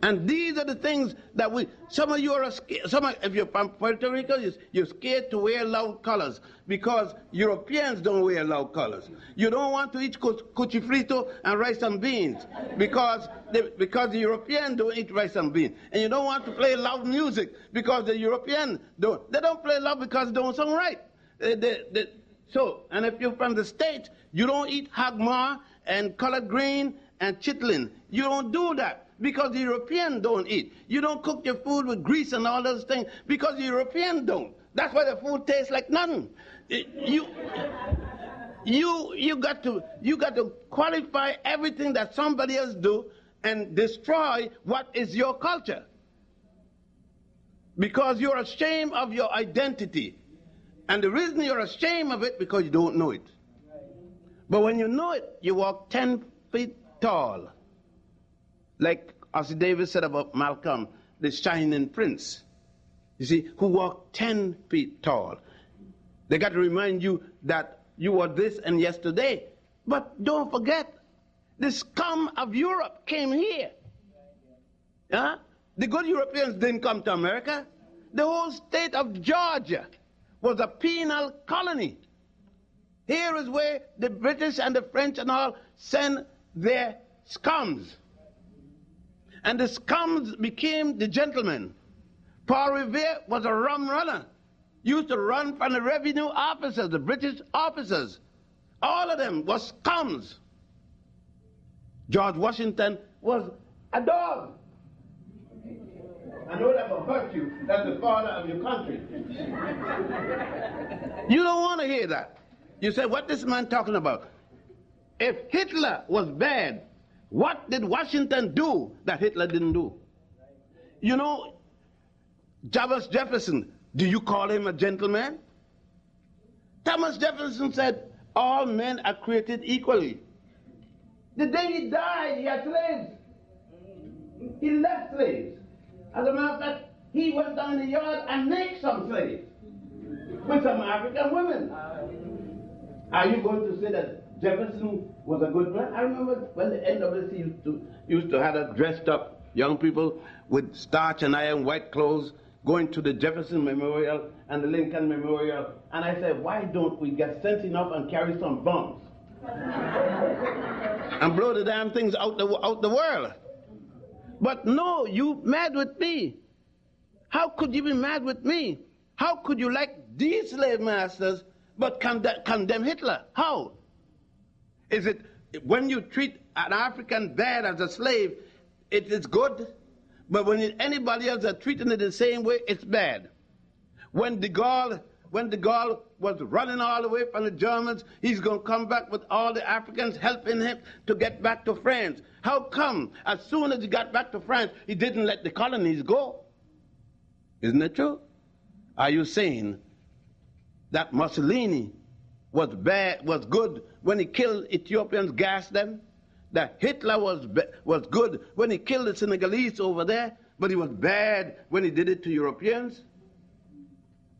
S1: And these are the things that some of you are scared, if you're from Puerto Rico, you're scared to wear loud colors because Europeans don't wear loud colors. You don't want to eat cuchifrito and rice and beans because the Europeans don't eat rice and beans. And you don't want to play loud music because the Europeans don't. They don't play loud because they don't sound right. And if you're from the States, you don't eat hagma and collard green and chitlin. You don't do that. Because the Europeans don't eat. You don't cook your food with grease and all those things because the Europeans don't. That's why the food tastes like nothing. You got to qualify everything that somebody else do and destroy what is your culture. Because you're ashamed of your identity. And the reason you're ashamed of it because you don't know it. But when you know it, you walk 10 feet tall. Like Ossie Davis said about Malcolm, the shining prince, you see, who walked 10 feet tall. They got to remind you that you were this and yesterday. But don't forget, the scum of Europe came here. Huh? The good Europeans didn't come to America. The whole state of Georgia was a penal colony. Here is where the British and the French and all send their scums. And the scums became the gentlemen. Paul Revere was a rum runner. Used to run from the revenue officers, the British officers. All of them were scums. George Washington was a dog. I know that will hurt you. That's the father of your country. You don't want to hear that. You say, what this man talking about? If Hitler was bad, what did Washington do that Hitler didn't do? You know, Thomas Jefferson, do you call him a gentleman? Thomas Jefferson said, all men are created equally. The day he died, he had slaves. He left slaves. As a matter of fact, he went down the yard and made some slaves with some African women. Are you going to say that Jefferson was a good man? I remember when the NWC used to have a dressed up young people with starch and iron white clothes going to the Jefferson Memorial and the Lincoln Memorial. And I said, why don't we get sense enough and carry some bombs? And blow the damn things out the world. But no, you mad with me. How could you be mad with me? How could you like these slave masters but condemn Hitler? How? Is it when you treat an African bad as a slave, it is good? But when anybody else is treating it the same way, it's bad. When de Gaulle was running all the way from the Germans, he's going to come back with all the Africans helping him to get back to France. How come as soon as he got back to France, he didn't let the colonies go? Isn't it true? Are you saying that Mussolini was good when he killed Ethiopians, gassed them? That Hitler was good when he killed the Senegalese over there, but he was bad when he did it to Europeans?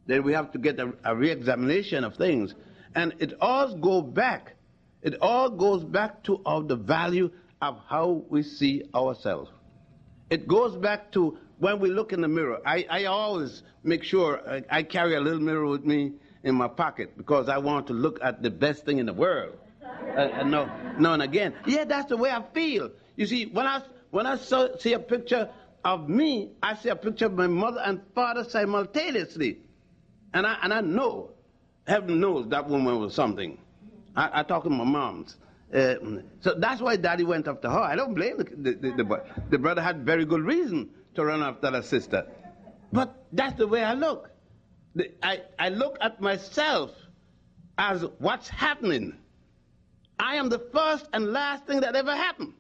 S1: Then we have to get a re-examination of things. And it all goes back to the value of how we see ourselves. It goes back to when we look in the mirror. I always make sure I carry a little mirror with me in my pocket because I want to look at the best thing in the world. No and again. Yeah, that's the way I feel. You see, when I see a picture of me, I see a picture of my mother and father simultaneously. And I know, heaven knows that woman was something. I talk to my moms. So that's why Daddy went after her. I don't blame the boy. The brother had very good reason to run after the sister. But that's the way I look. I look at myself as what's happening. I am the first and last thing that ever happened.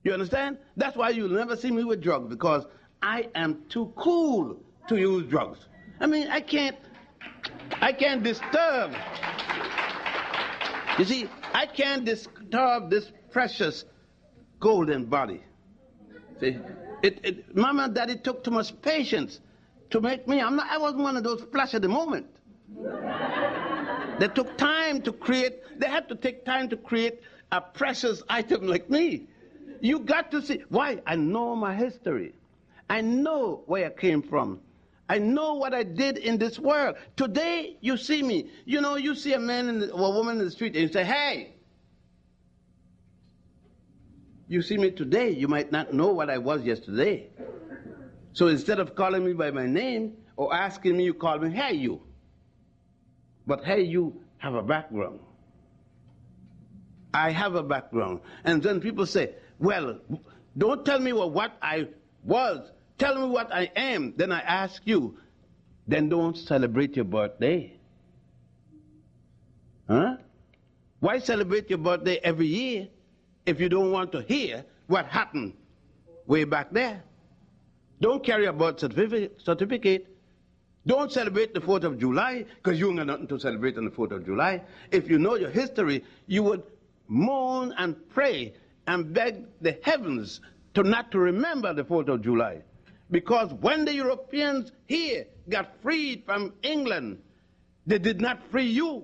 S1: You understand? That's why you'll never see me with drugs, because I am too cool to use drugs. I mean, I can't disturb. You see, I can't disturb this precious golden body. See, Mama and Daddy took too much patience to make me. I wasn't one of those flash at the moment. They took time to create. They had to take time to create a precious item like me. You got to see why. I know my history. I know where I came from. I know what I did in this world. Today, you see me. You know, you see a man or a woman in the street and you say, hey. You see me today, you might not know what I was yesterday. So instead of calling me by my name or asking me, you call me, hey, you. But hey, you have a background. I have a background. And then people say, well, don't tell me what I was. Tell me what I am. Then I ask you, then don't celebrate your birthday. Huh? Why celebrate your birthday every year if you don't want to hear what happened way back there? Don't carry a birth certificate. Don't celebrate the 4th of July because you ain't got nothing to celebrate on the 4th of July. If you know your history, you would moan and pray and beg the heavens not to remember the 4th of July. Because when the Europeans here got freed from England, they did not free you.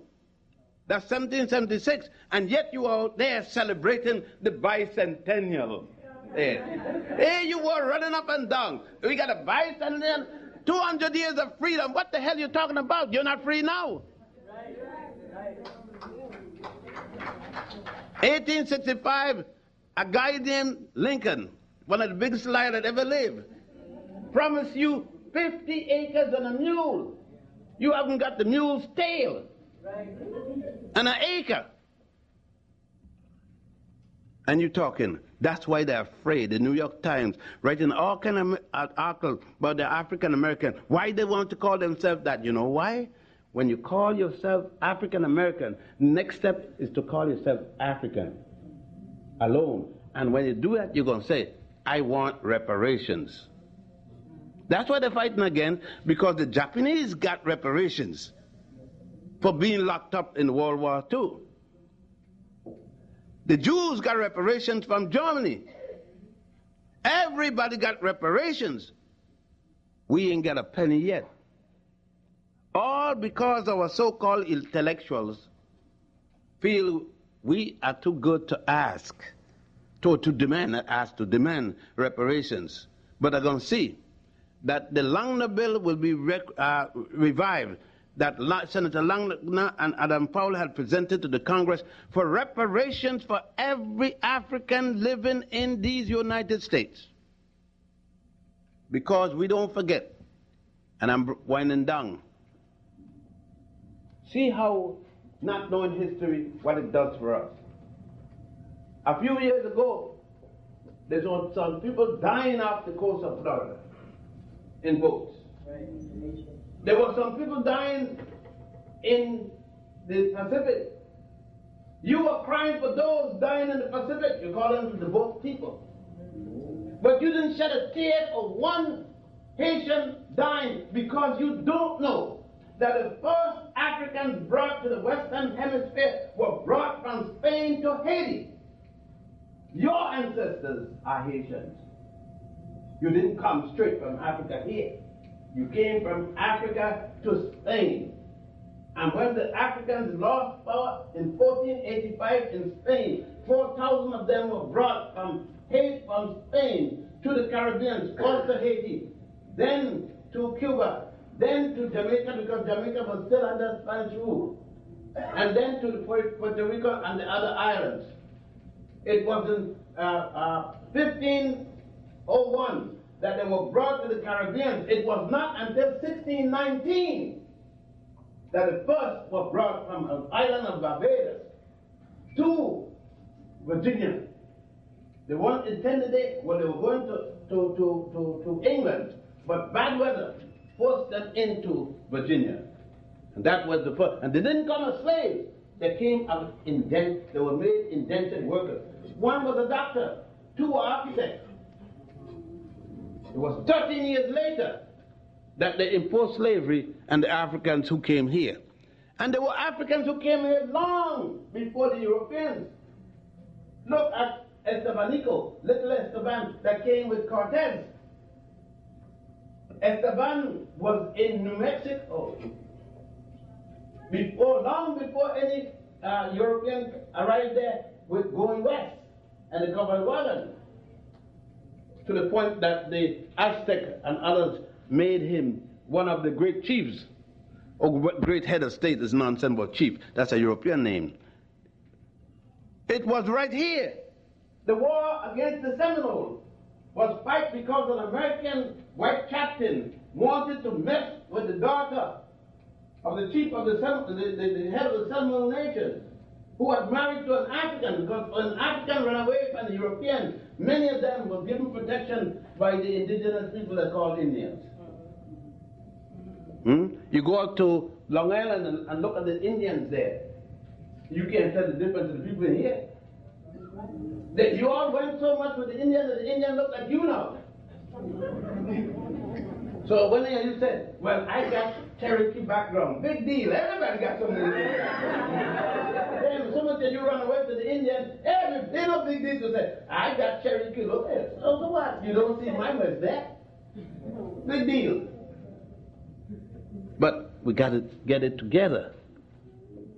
S1: That's 1776. And yet you are there celebrating the bicentennial. Hey, you were running up and down. We got a bicentennial, 200 years of freedom. What the hell are you talking about? You're not free now. 1865, a guy named Lincoln, one of the biggest liars that ever lived, promised you 50 acres and a mule. You haven't got the mule's tail. And an acre. And you're talking. That's why they're afraid. The New York Times writing all kind of articles about the African American. Why they want to call themselves that? You know why? When you call yourself African American, next step is to call yourself African alone. And when you do that, you're going to say, I want reparations. That's what they're fighting against, because the Japanese got reparations for being locked up in World War II. The Jews got reparations from Germany. Everybody got reparations. We ain't got a penny yet. All because our so-called intellectuals feel we are too good to ask, to demand reparations. But I'm going to see that the Langner bill will be revived that Senator Langna and Adam Powell had presented to the Congress for reparations for every African living in these United States. Because we don't forget, and I'm winding down, see how not knowing history, what it does for us. A few years ago, there were some people dying off the coast of Florida in boats. There were some people dying in the Pacific. You were crying for those dying in the Pacific. You call them the boat people. But you didn't shed a tear for one Haitian dying because you don't know that the first Africans brought to the Western Hemisphere were brought from Spain to Haiti. Your ancestors are Haitians. You didn't come straight from Africa here. You came from Africa to Spain. And when the Africans lost power in 1485 in Spain, 4,000 of them were brought from Spain to the Caribbean, first to Haiti, then to Cuba, then to Jamaica, because Jamaica was still under Spanish rule, and then to Puerto Rico and the other islands. It was in 1501 that they were brought to the Caribbean. It was not until 1619 that the first were brought from the island of Barbados to Virginia. They weren't intended it when they were going to England, but bad weather forced them into Virginia. And that was the first. And they didn't come as slaves. They came as they were made indentured workers. One was a doctor, two were architects. It was 13 years later that they imposed slavery on the Africans who came here. And there were Africans who came here long before the Europeans. Look at Estebanico, little Esteban that came with Cortez. Esteban was in New Mexico long before any European arrived there with going west and the covered wagon. To the point that the Aztec and others made him one of the great chiefs. Or great head of state is nonsense but chief. That's a European name. It was right here. The war against the Seminoles was fight because an American white captain wanted to mess with the daughter of the chief of the head of the Seminole Nation, who had married to an African, because when an African ran away from the Europeans, many of them were given protection by the indigenous people that are called Indians. You go out to Long Island and look at the Indians there. You can't tell the difference in the people in here. You all went so much with the Indians that the Indians look like you now. So when you said, well, I got Cherokee background, big deal, everybody got something. Then someone said you run away to the Indians, they no big deal to say, I got Cherokee, look at it. So what? You don't see my mess there. Big deal. But we got to get it together.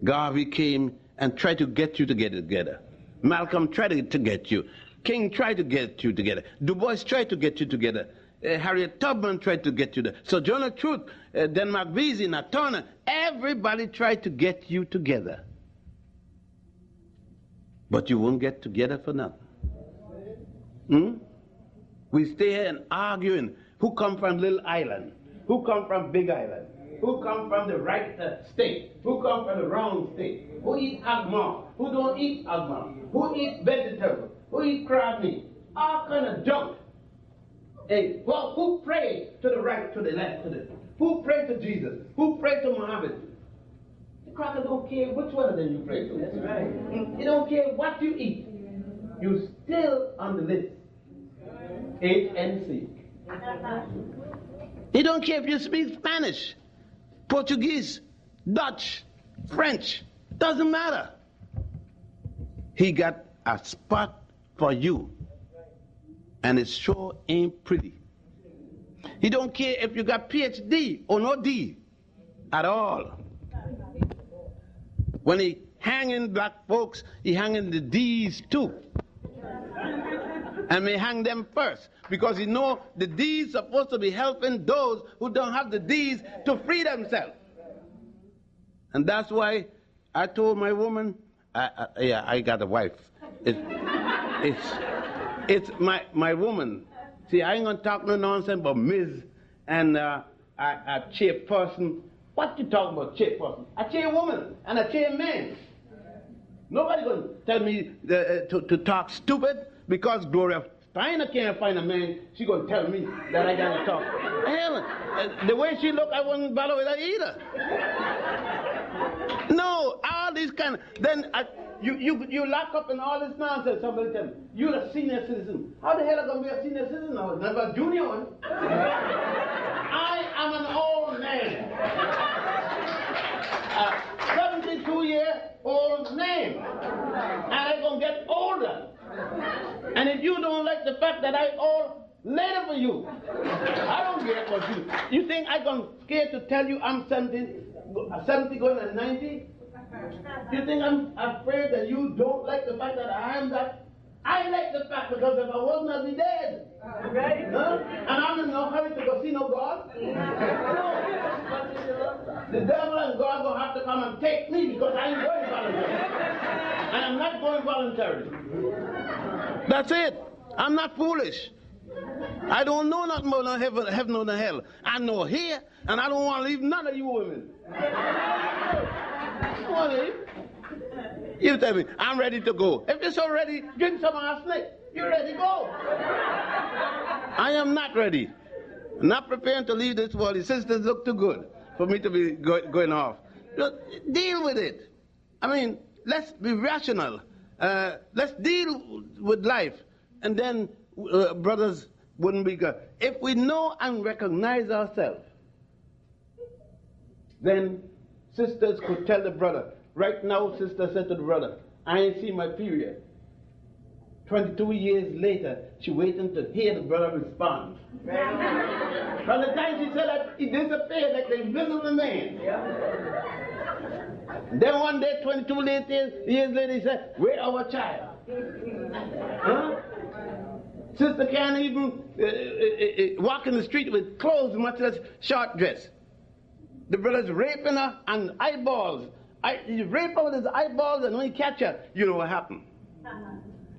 S1: Garvey came and tried to get you to get it together. Malcolm tried to get you. King tried to get you together. Du Bois tried to get you together. Harriet Tubman tried to get you there. Sojourner Truth, Denmark Vesey, Aton, everybody tried to get you together. But you won't get together for nothing. We stay here and arguing who come from Little Island, who come from Big Island, who come from the right state, who come from the wrong state, who eat agma, who don't eat agma, who eat vegetable, who eat crab meat, all kind of junk. Hey, well, who prayed to the right, to the left, who prayed to Jesus, who prayed to Muhammad? The cracker don't care which one of them you pray to. That's right. You don't care what you eat. You still on the list. HNC. He don't care if you speak Spanish, Portuguese, Dutch, French. Doesn't matter. He got a spot for you. And it sure ain't pretty. He don't care if you got PhD or no D at all. When he hanging black folks, he hanging the D's too. And may hang them first, because he know the D's supposed to be helping those who don't have the D's to free themselves. And that's why I told my woman, I got a wife. It's my woman. See, I ain't gonna talk no nonsense about Ms. and a chairperson. What you talking about, chairperson? A chairwoman and a chairman. Nobody gonna tell me to talk stupid because Gloria Steiner can't find a man. She gonna tell me that I gotta talk. Hell, the way she look, I wouldn't bother with her either. No, all these kind of, then you lock up in all this nonsense. Somebody tell me, you're a senior citizen. How the hell am I going to be a senior citizen? I was never a junior one. I am an old man. A 72-year-old man. And I'm going to get older. And if you don't like the fact that I old, later for you. I don't care about you. You think I'm scared to tell you I'm 70 going to 90? You think I'm afraid that you don't like the fact that I am that? I like the fact because if I wasn't, I'd be dead. Right. Huh? And I'm in no hurry to go see no God. No. The devil and God will have to come and take me because I ain't going voluntarily. And I'm not going voluntarily. That's it. I'm not foolish. I don't know nothing about no heaven or no hell. I know here, and I don't want to leave none of you women. I don't want to leave. You tell me, I'm ready to go. If you're so ready, drink some arsenic. You're ready to go. I am not ready. I'm not preparing to leave this world. The sisters look too good for me to be going off. Just deal with it. I mean, let's be rational. Let's deal with life. And then brothers wouldn't be good. If we know and recognize ourselves, then sisters could tell the brother. Right now, sister said to the brother, I ain't seen my period. 22 years later, she waiting to hear the brother respond. By the time she said that, he disappeared like the invisible man. Then one day, 22 years later, he said, where's our child? Huh? Sister can't even walk in the street with clothes, much less short dress. The brother's raping her and eyeballs. He rape her with his eyeballs, and when he catch her, you know what happened.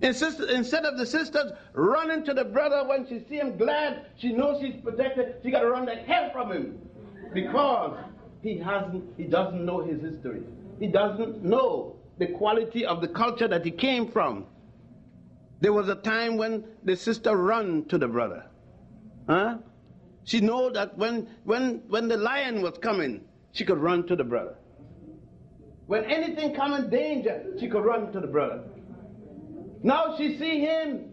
S1: Instead of the sisters running to the brother when she see him glad, she knows she's protected, she got to run the hell from him. Because he doesn't know his history. He doesn't know the quality of the culture that he came from. There was a time when the sister ran to the brother. Huh? She know that when the lion was coming, she could run to the brother. When anything come in danger, she could run to the brother. Now she see him.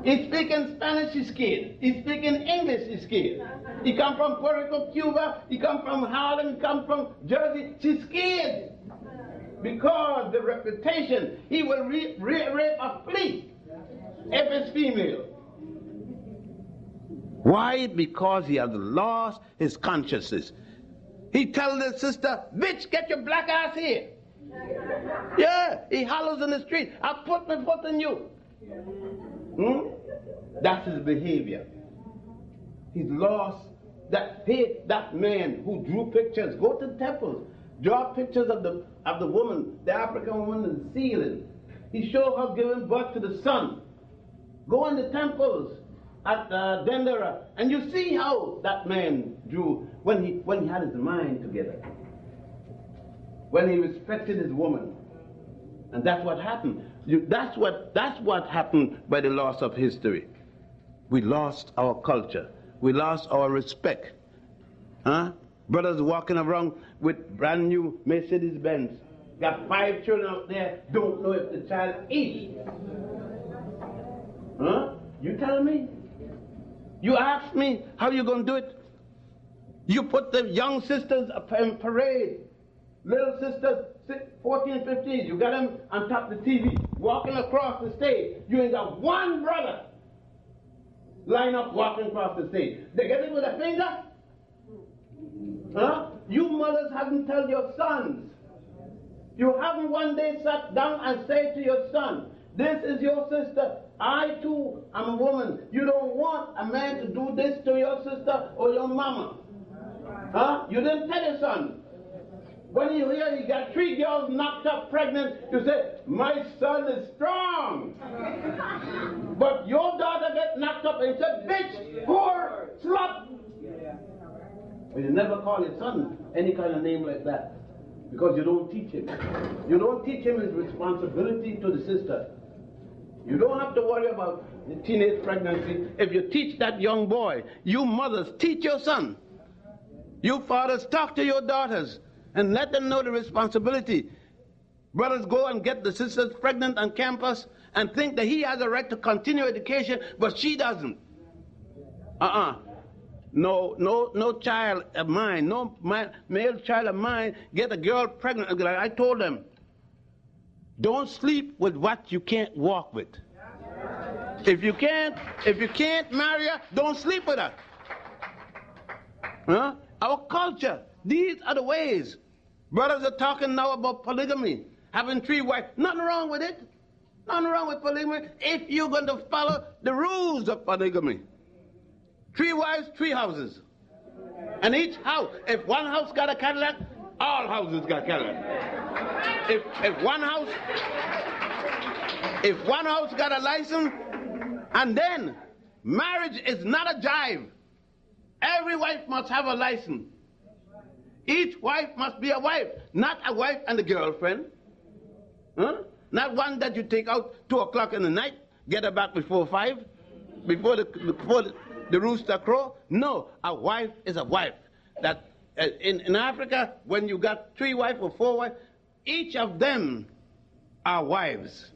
S1: He's speaking Spanish, she's scared. He's speaking English, she's scared. He come from Puerto Rico, Cuba. He come from Harlem. He come from Jersey. She's scared. Because the reputation, he will rape a fleet if it's female. Why? Because he has lost his consciousness. He tells the sister, bitch, get your black ass here. Yeah, he hollers in the street, I'll put my foot in you. That's his behavior. He's lost that man who drew pictures. Go to the temples. Draw pictures of the woman, the African woman in the ceiling. He showed her giving birth to the sun. Go in the temples at Dendera, and you see how that man drew when he had his mind together. When he respected his woman. And that's what happened. That's what happened by the loss of history. We lost our culture. We lost our respect. Huh? Brothers walking around with brand new Mercedes-Benz. Got 5 children out there, don't know if the child eats. Huh? You tell me? You ask me how you going to do it? You put the young sisters in parade. Little sisters, 14, 15, you got them on top of the TV, walking across the stage. You ain't got one brother line up walking across the stage. They get it with a finger? Huh? You mothers haven't told your sons. You haven't one day sat down and said to your son, this is your sister. I too am a woman. You don't want a man to do this to your sister or your mama. Huh? You didn't tell your son. When you hear you got 3 girls knocked up pregnant, you say, my son is strong. But your daughter get knocked up and you say, bitch, whore, slut. But you never call your son any kind of name like that because you don't teach him. You don't teach him his responsibility to the sister. You don't have to worry about the teenage pregnancy. If you teach that young boy, you mothers, teach your son. You fathers, talk to your daughters and let them know the responsibility. Brothers go and get the sisters pregnant on campus and think that he has a right to continue education, but she doesn't. No child of mine, no male child of mine get a girl pregnant. Like I told them, don't sleep with what you can't walk with. If you can't marry her, don't sleep with her. Huh? Our culture, these are the ways. Brothers are talking now about polygamy, having 3 wives. Nothing wrong with it. Nothing wrong with polygamy if you're going to follow the rules of polygamy. 3 wives, 3 houses. And each house, if one house got a Cadillac, all houses got Cadillac. If one house got a license, and then marriage is not a jive. Every wife must have a license. Each wife must be a wife, not a wife and a girlfriend. Huh? Not one that you take out 2 o'clock in the night, get her back before 5, before the rooster crow. No, a wife is a wife. That in Africa, when you got 3 wives or 4 wives, each of them are wives,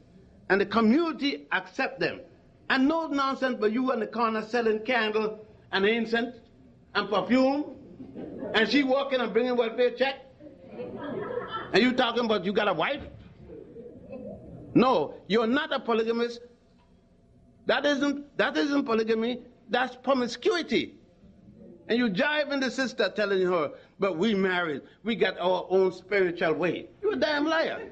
S1: and the community accept them. And no nonsense, but you in the corner selling candle and incense and perfume, and she walking and bringing welfare check, and you talking about you got a wife? No, you're not a polygamist. That isn't polygamy. That's promiscuity. And you jiving the sister telling her, but we married, we got our own spiritual way. You're a damn liar.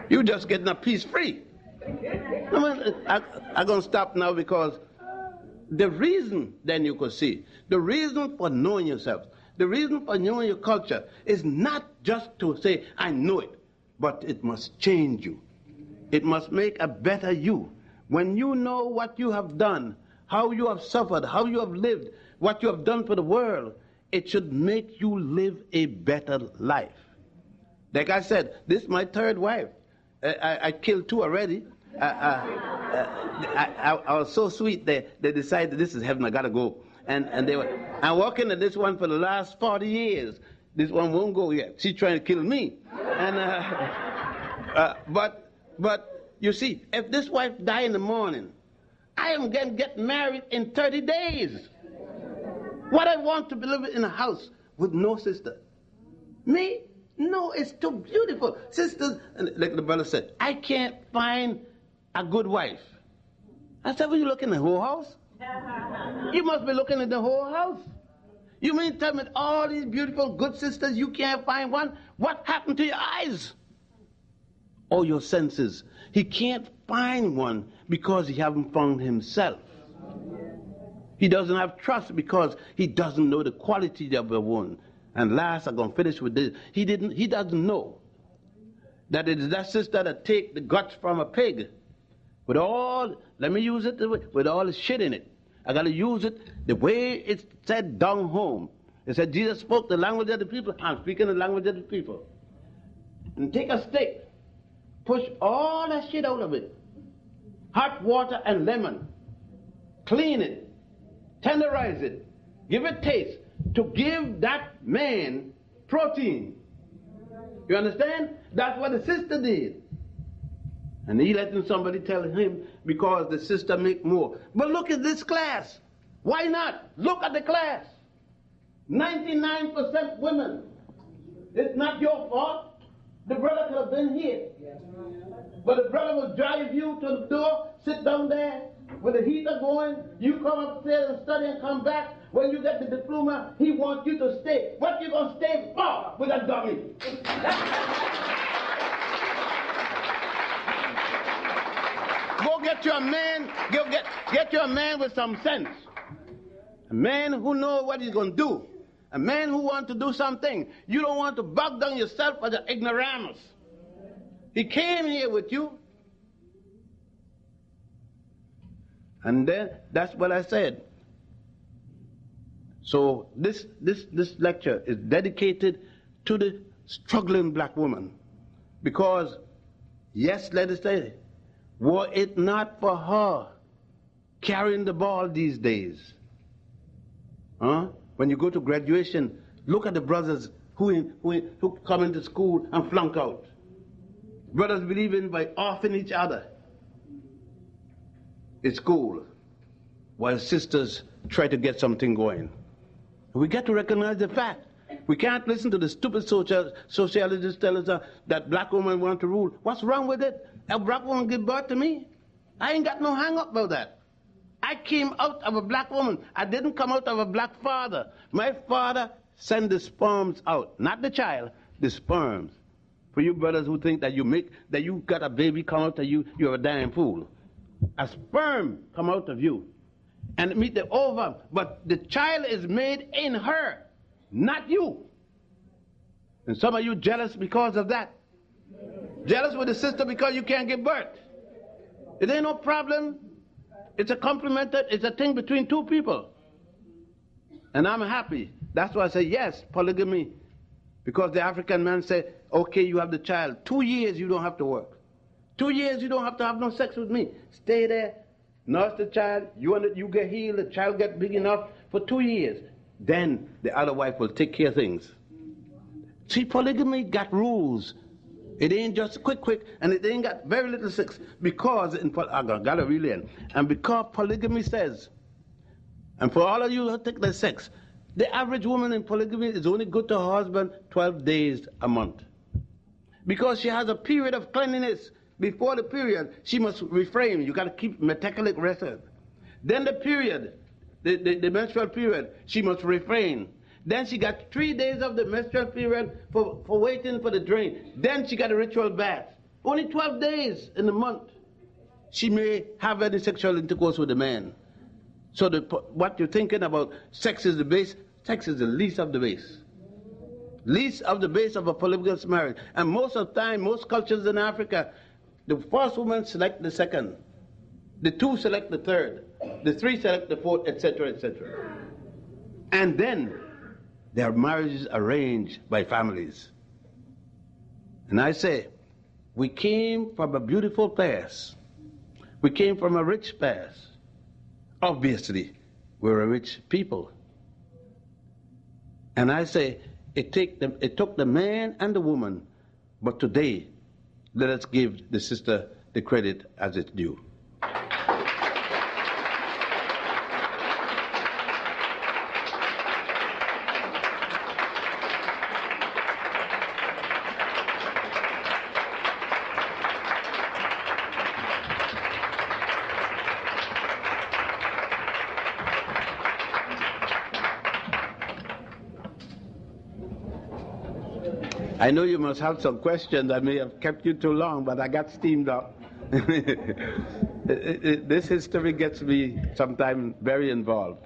S1: You just getting a piece free. I'm going to stop now because the reason, then you could see, the reason for knowing yourself, the reason for knowing your culture is not just to say, I know it, but it must change you. It must make a better you. When you know what you have done, how you have suffered, how you have lived, what you have done for the world, it should make you live a better life. Like I said, this is my 3rd wife. I killed 2 already. I was so sweet, they decided this is heaven, I gotta go. And I'm working at this one for the last 40 years. This one won't go yet. She's trying to kill me. And but you see, if this wife die in the morning, I am going to get married in 30 days. What I want to be living in a house with no sister. Me? No, it's too beautiful. Sisters, like the brother said, I can't find a good wife. I said, well, you looking at the whole house? You must be looking at the whole house. You mean tell me all these beautiful, good sisters, you can't find one? What happened to your eyes? Or your senses? He can't find one because he hasn't found himself. He doesn't have trust because he doesn't know the quality of the one. And last, I'm going to finish with this. He doesn't know that it is that sister that take the guts from a pig with all, let me use it with all the shit in it. I got to use it the way it's said down home. It said Jesus spoke the language of the people. I'm speaking the language of the people. And take a stick, push all that shit out of it. Hot water and lemon. Clean it. Tenderize it. Give it taste. To give that man protein. You understand? That's what the sister did. And he letting somebody tell him because the sister make more. But look at this class. Why not? Look at the class. 99% women. It's not your fault. The brother could have been here. But the brother will drive you to the door, sit down there with the heater going. You come upstairs and study and come back. When you get the diploma, he wants you to stay. What you going to stay for with a dummy? Go get you a man, get you a man with some sense. A man who knows what he's going to do. A man who wants to do something. You don't want to bog down yourself as an ignoramus. He came here with you. And then that's what I said. So this lecture is dedicated to the struggling black woman. Because, yes, let us say, were it not for her carrying the ball these days, when you go to graduation, look at the brothers who come into school and flunk out. Brothers believing by offing each other at school, while sisters try to get something going. We got to recognize the fact. We can't listen to the stupid sociologists tell us that black women want to rule. What's wrong with it? A black woman give birth to me? I ain't got no hang up about that. I came out of a black woman. I didn't come out of a black father. My father sent the sperms out, not the child, the sperms. For you brothers who think that you got a baby come out of you, you're a damn fool. A sperm come out of you and meet the ovum, but the child is made in her, not you. And some of you jealous because of that. Jealous with the sister because you can't give birth. It ain't no problem. It's a complemented, it's a thing between two people. And I'm happy. That's why I say yes, polygamy. Because the African man say, okay, you have the child. 2 years you don't have to work. 2 years you don't have to have no sex with me. Stay there, nurse the child, you get healed, the child get big enough for 2 years. Then the other wife will take care of things. See, polygamy got rules. It ain't just quick, and it ain't got very little sex. Because, I got to really end. And because polygamy says, and for all of you who take the sex, the average woman in polygamy is only good to her husband 12 days a month. Because she has a period of cleanliness. Before the period, she must refrain. You got to keep meticulous record. Then the period, the menstrual period, she must refrain. Then she got 3 days of the menstrual period for waiting for the drain. Then she got a ritual bath. Only 12 days in a month. She may have any sexual intercourse with a man. So what you're thinking about, sex is the base, sex is the least of the base. Least of the base of a polygamous marriage. And most of the time, most cultures in Africa, the first woman select the second. The two select the third. The three select the fourth, etc., etc. And then their marriages arranged by families. And I say, we came from a beautiful past. We came from a rich past. Obviously, we're a rich people. And I say, it took the man and the woman, but today, let us give the sister the credit as it's due. I know you must have some questions. I may have kept you too long, but I got steamed up. This history gets me sometimes very involved.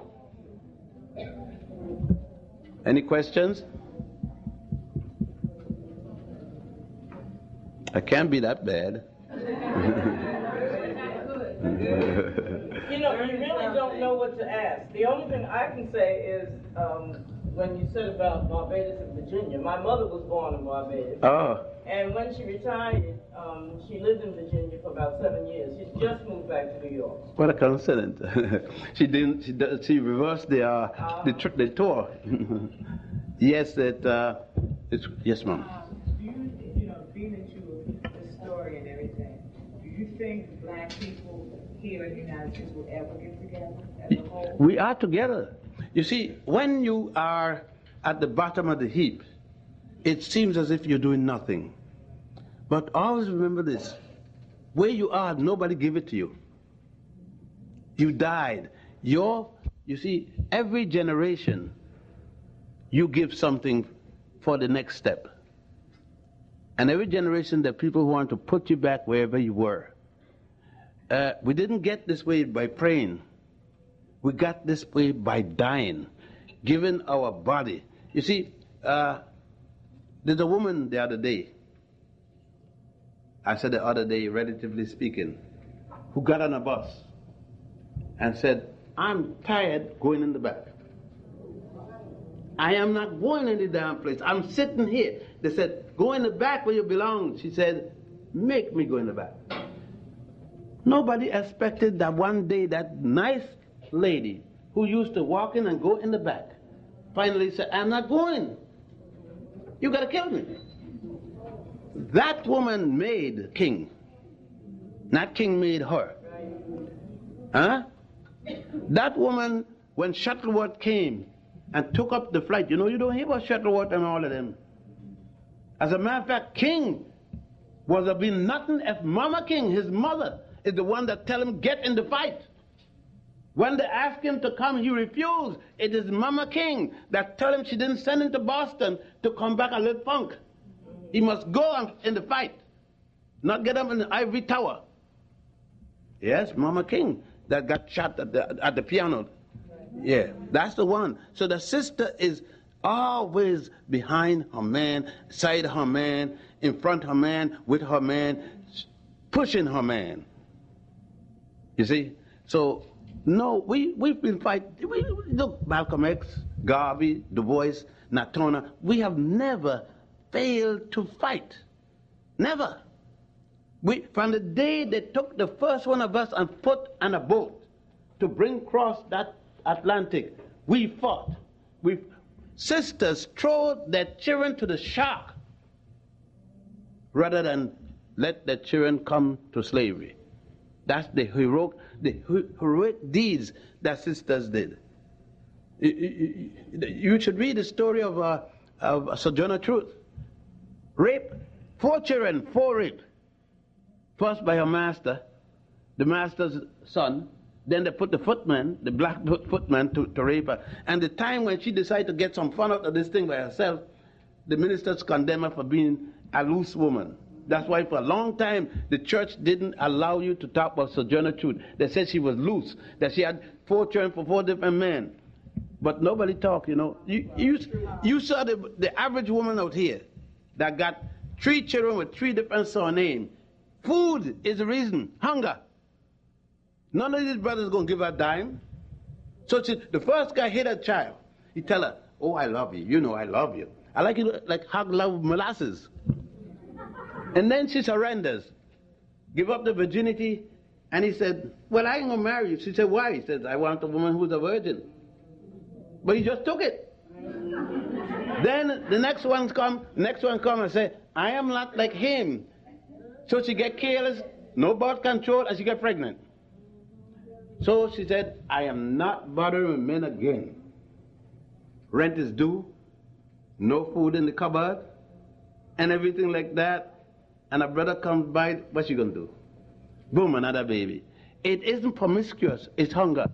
S1: Any questions? I can't be that bad.
S2: You know, you really don't know what to ask. The only thing I can say is, when you said about Barbados and Virginia, my mother was born in Barbados.
S1: Oh.
S2: And when she retired, she lived in Virginia for about 7 years. She just moved back to New York.
S1: What a coincidence. She reversed the tour. Yes, yes, ma'am.
S3: You know, being that you're a historian and everything, do you think black people here in the United States will ever get together as a whole?
S1: We are together. You see, when you are at the bottom of the heap, it seems as if you're doing nothing. But always remember this. Where you are, nobody gave it to you. You died. You see, every generation, you give something for the next step. And every generation, there are people who want to put you back wherever you were. We didn't get this way by praying. We got this way by dying, giving our body, You see, there's a woman the other day, I said the other day, relatively speaking, who got on a bus and said, I'm tired going in the back. I am not going any damn place. I'm sitting here. They said, go in the back where you belong. She said, make me go in the back. Nobody expected that one day that nice lady who used to walk in and go in the back finally said, I'm not going. You gotta kill me. That woman made king. Not king made her. Huh? That woman, when Shuttleworth came and took up the flight, you know, you don't hear about Shuttleworth and all of them. As a matter of fact, King was have been nothing if Mama King, his mother, is the one that tell him get in the fight. When they asked him to come, he refused. It is Mama King that tell him she didn't send him to Boston to come back and live punk. He must go in the fight, not get up in the ivory tower. Yes, Mama King that got shot at the piano. Yeah, that's the one. So the sister is always behind her man, side her man, in front her man, with her man, pushing her man. You see? So, no, we've been fighting. Look, Malcolm X, Garvey, Du Bois, Natona, we have never failed to fight. Never. From the day they took the first one of us and put on a boat to bring across that Atlantic, we fought. Sisters throw their children to the shark rather than let their children come to slavery. That's the heroic deeds that sisters did. You should read the story of Sojourner Truth. Rape, 4 children, 4 rape. First by her master, the master's son. Then they put the footman, the black footman, to rape her. And the time when she decided to get some fun out of this thing by herself, the ministers condemned her for being a loose woman. That's why for a long time the church didn't allow you to talk about Sojourner Truth. They said she was loose, that she had 4 children for 4 different men. But nobody talked, you know. You saw the average woman out here that got 3 children with 3 different surnames. Food is the reason. Hunger. None of these brothers going to give her a dime. So the first guy hit a child. He tell her, oh, I love you. You know I love you. I like you like hog love molasses. And then she surrenders. Give up the virginity. And he said, well, I ain't going to marry you. She said, why? He said, I want a woman who's a virgin. But he just took it. Then the next one come and say, I am not like him. So she get careless, no birth control, and she get pregnant. So she said, I am not bothering men again. Rent is due, no food in the cupboard, and everything like that. And a brother comes by, what's she going to do? Boom, another baby. It isn't promiscuous, it's hunger.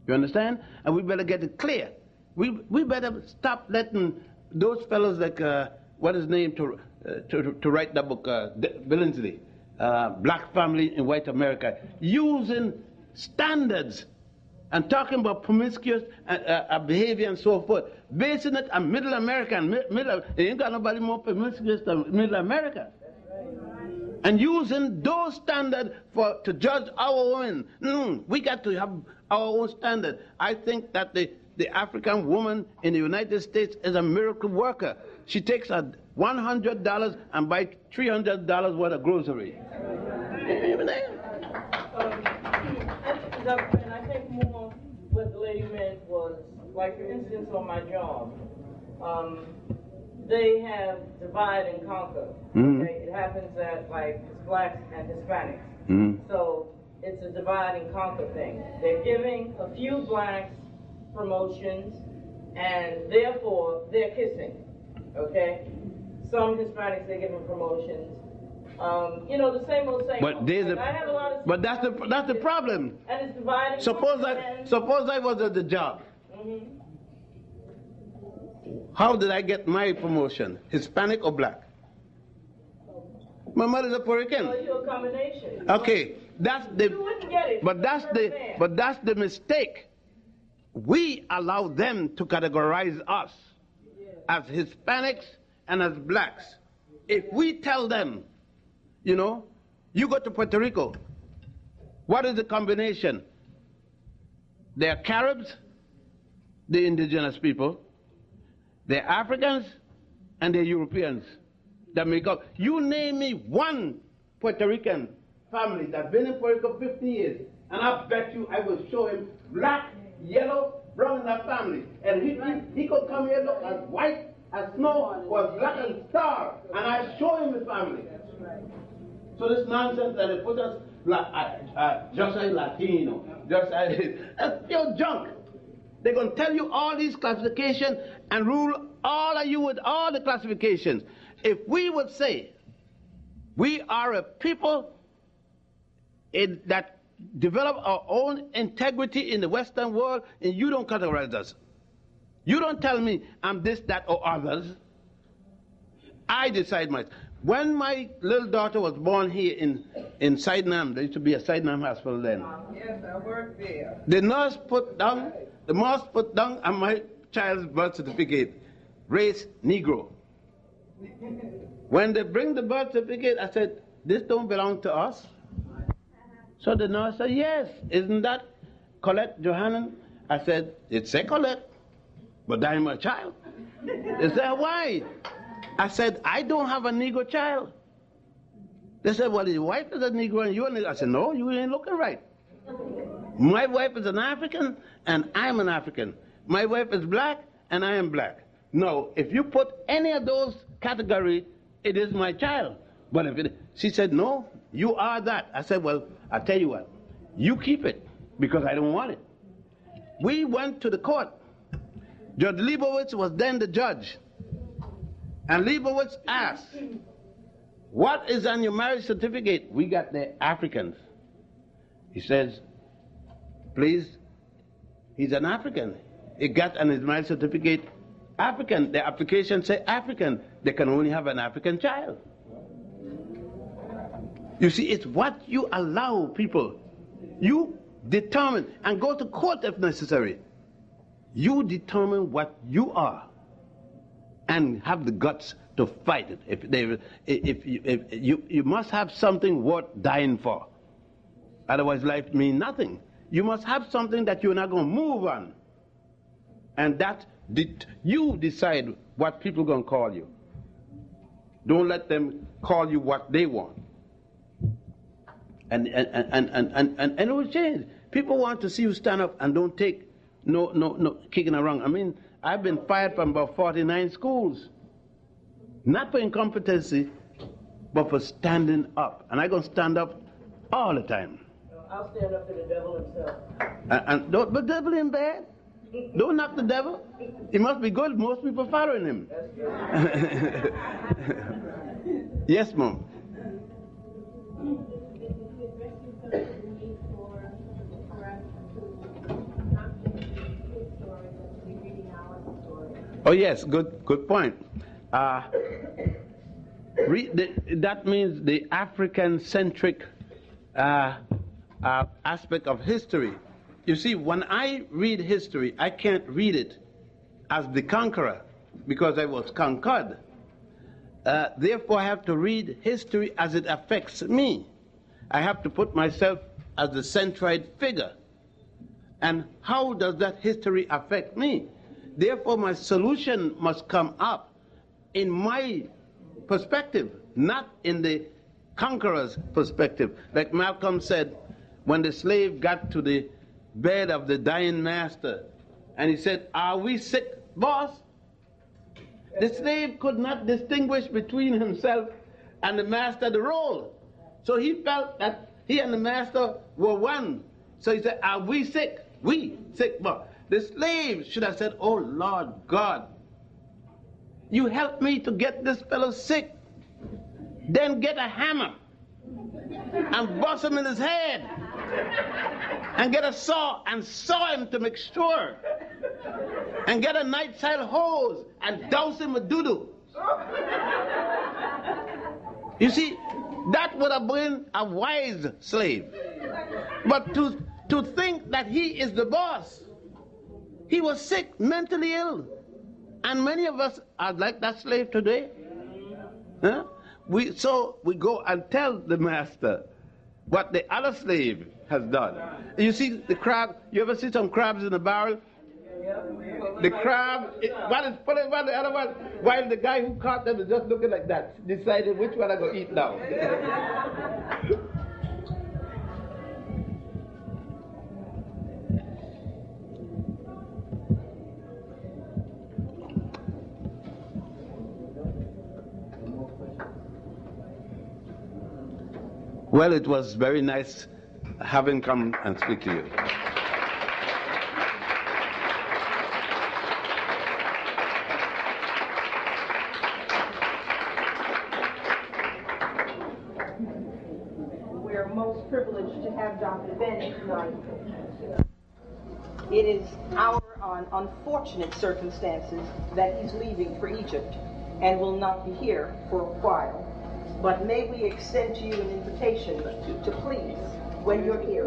S1: You understand? And we better get it clear. We better stop letting those fellows like, what is his name, to write that book, Billingsley, Black Family in White America, using standards and talking about promiscuous behavior and so forth, basing it on Middle America, and ain't got nobody more promiscuous than Middle America. And using those standards to judge our women. We got to have our own standard. I think that the African woman in the United States is a miracle worker. She takes $100 and buys $300 worth of grocery.
S2: And I think more what the lady meant was, like for instance on my job, they have divide and conquer. Okay? It happens at like it's blacks and Hispanics. So it's a divide and conquer thing. They're giving a few blacks promotions and therefore they're kissing. Okay? Some Hispanics they give them promotions. You know, the same old same.
S1: But that's the problem.
S2: And it's dividing.
S1: Suppose I was at the job. How did I get my promotion? Hispanic or black? My mother's a Puerto Rican.
S2: So you're a combination.
S1: Okay, that's the.
S2: You wouldn't get it.
S1: But that's the mistake. we allow them to categorize us as Hispanics and as blacks. If we tell them, you know, you go to Puerto Rico, what is the combination? They're Caribs, the indigenous people, they're Africans, and they're Europeans that make up. You name me one Puerto Rican family that's been in Puerto Rico 50 years, and I bet you I will show him black, yellow, brown in that family. And he could come here, look as white as snow, or as black as star, and I show him the family. So this nonsense that they put us just like Latino, just like that's pure junk. They're going to tell you all these classifications and rule all of you with all the classifications. If we would say we are a people that develop our own integrity in the Western world, and you don't categorize us. You don't tell me I'm this, that, or others. I decide myself. When my little daughter was born here in Sydenham, there used to be a Sydenham hospital then.
S3: Yes, I worked there.
S1: The nurse put down on my child's birth certificate, race Negro. When they bring the birth certificate, I said, this don't belong to us. So the nurse said, yes, isn't that Colette Johannan? I said, it's a Colette, but I'm a child. They said, why? I said, I don't have a Negro child. They said, well, your wife is a Negro and you're a Negro. I said, no, you ain't looking right. My wife is an African and I'm an African. My wife is black and I am black. No, if you put any of those categories, it is my child. But if she said, no, you are that. I said, well, I'll tell you what, you keep it because I don't want it. We went to the court. Judge Leibowitz was then the judge. And Leibowitz asked, what is on your marriage certificate? We got the Africans. He says, please, he's an African. He got on his marriage certificate African. The application say African. They can only have an African child. You see, it's what you allow people. You determine, and go to court if necessary. You determine what you are and have the guts to fight it. You must have something worth dying for. Otherwise life means nothing. You must have something that you're not going to move on. And that you decide what people are going to call you. Don't let them call you what they want. And it will change. People want to see you stand up and don't take no kicking around. I mean, I've been fired from about 49 schools. Not for incompetency, but for standing up. And I'm going to stand up all the time.
S2: I'll stand up to the devil himself.
S1: But the devil ain't bad. Don't knock the devil. He must be good. Most people following him. Yes, Mom. Oh yes, good point. That means the African-centric aspect of history. You see, when I read history, I can't read it as the conqueror because I was conquered. Therefore, I have to read history as it affects me. I have to put myself as the centroid figure. And how does that history affect me? Therefore, my solution must come up in my perspective, not in the conqueror's perspective. Like Malcolm said, when the slave got to the bed of the dying master, and he said, are we sick, boss? The slave could not distinguish between himself and the master of the role. So he felt that he and the master were one. So he said, are we sick? We sick, boss. The slave should have said, oh Lord God, you help me to get this fellow sick. Then get a hammer and bust him in his head. And get a saw and saw him to make sure. And get a night-side hose and douse him with doo-doo. You see, that would have been a wise slave. But to think that he is the boss He was sick, mentally ill. And many of us are like that slave today. Huh? So we go and tell the master what the other slave has done. You see the crab, you ever see some crabs in a barrel? The crab, put it on the other one, while the guy who caught them is just looking like that, deciding which one I'm going to eat now. Well, it was very nice having come and speak to you.
S4: We're most privileged to have Dr. Ben tonight. It is our unfortunate circumstances that he's leaving for Egypt and will not be here for a while. But may we extend to you an invitation to please, when you're here.